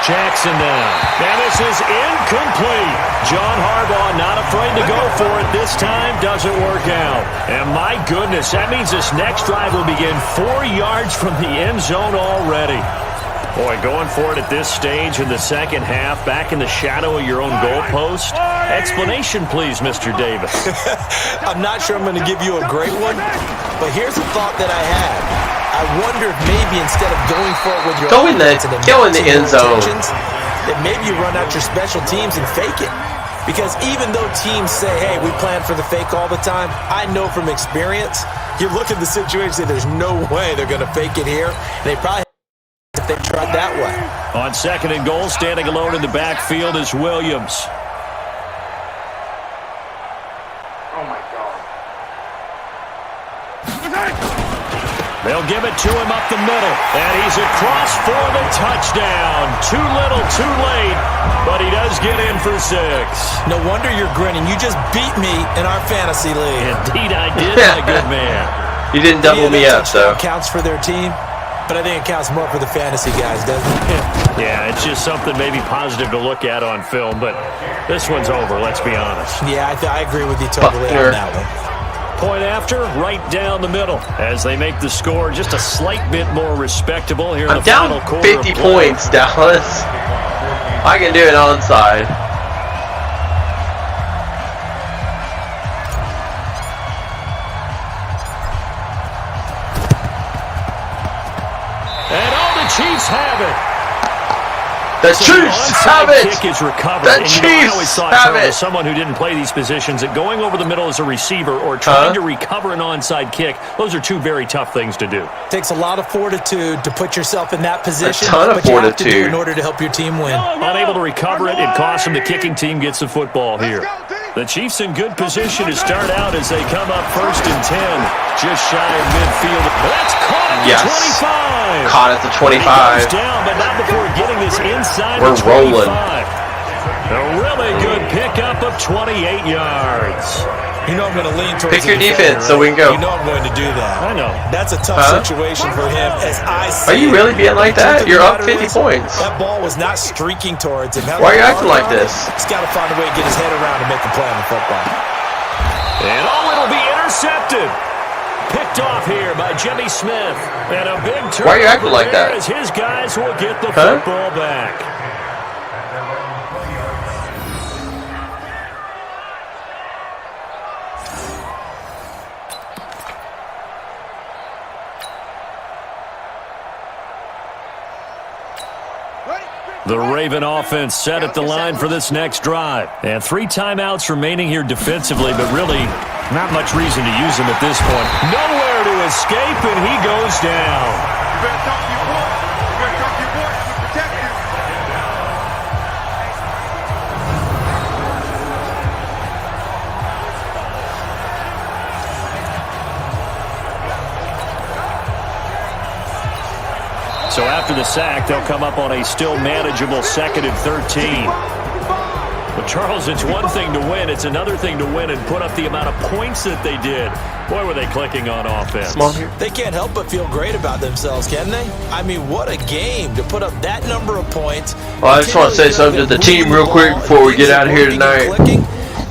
Jackson now. And this is incomplete. John Harbaugh not afraid to go for it this time. Doesn't work out. And my goodness, that means this next drive will begin 4 yards from the end zone already. Boy, going for it at this stage in the second half, back in the shadow of your own goalpost. Explanation, please, Mr. Davis. I'm not sure I'm going to give you a great one, but here's a thought that I had. I wonder if maybe instead of going for it with your go in the end zone, that maybe you run out your special teams and fake it. Because even though teams say, hey, we plan for the fake all the time, I know from experience, you look at the situation and there's no way they're going to fake it here. They probably if they tried that way. On 2nd and goal, standing alone in the backfield is Williams. Oh, my God. They'll give it to him up the middle, and he's across for the touchdown. Too little, too late, but he does get in for 6. No wonder you're grinning. You just beat me in our fantasy league. Indeed I did, my good man. You didn't double me up, though. Counts for their team. But I think it counts more for the fantasy guys, doesn't it? Yeah, it's just something maybe positive to look at on film, but this one's over, let's be honest. Yeah, I agree with you totally on that one. Point after, right down the middle, as they make the score just a slight bit more respectable here in the final quarter. I'm down 50 points, Dallas. I can do it onside. Chiefs have it. The Chiefs have it. Kick is recovered. The Chiefs I always thought, have it. As someone who didn't play these positions, that going over the middle as a receiver or trying to recover an onside kick, those are two very tough things to do. Takes a lot of fortitude to put yourself in that position. A ton of fortitude. You have to do in order to help your team win. Unable to recover it, it costs them. The kicking team gets the football here. The Chiefs in good position to start out as they come up 1st and 10, just shy of midfield. That's caught at the 25. Caught at the 25. He goes down, but not before getting this inside We're the 25. rolling. A really good pickup of 28 yards. You know I'm going to lean towards pick your right? defense so we can go. You know I'm going to do that. I know. That's a tough situation for him. As I see Are you really being like that? You're up 50 points. That ball was not streaking towards him. Why are you acting like this? He's got to find a way to get his head around and make a play on the football. And it'll be intercepted. Picked off here by Jimmy Smith. And a big turn. Why are you acting like that? As his guys will get the football back. The Raven offense set at the line for this next drive. And 3 timeouts remaining here defensively, but really not much reason to use them at this point. Nowhere to escape, and he goes down. You better talk to your boy. You better talk to your boy to protect him. So after the sack, they'll come up on a still manageable 2nd and 13. But Charles, it's one thing to win. It's another thing to win and put up the amount of points that they did. Boy, were they clicking on offense. They can't help but feel great about themselves, can they? I mean, what a game to put up that number of points. Well, I just want to say something to the team real quick before we get out of here tonight.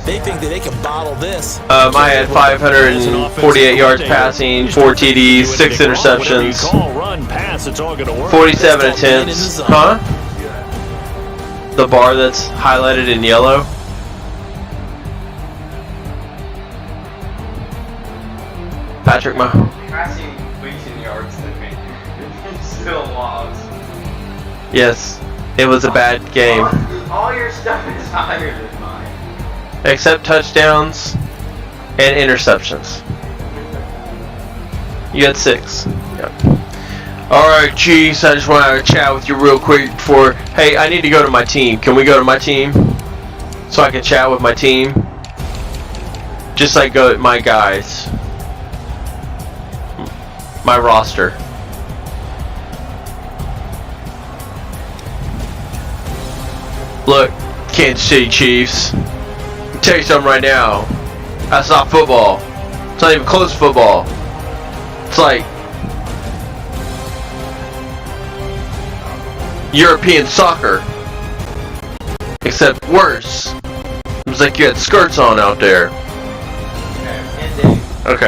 They think that they can bottle this. I had 548 yards passing, 4 TDs, 6 interceptions, 47 attempts. Huh? The bar that's highlighted in yellow. Patrick Mahomes. Passing completion yards to me. Still lost. Yes, it was a bad game. All your stuff is higher than mine. Except touchdowns and interceptions. You had 6. Yep. Alright, Chiefs, I just want to chat with you real quick before... Hey, I need to go to my team. Can we go to my team? So I can chat with my team? Just like go with my guys. My roster. Look, Kansas City Chiefs. I'll tell you something right now. That's not football. It's not even close to football. It's like European soccer, except worse. It was like you had skirts on out there.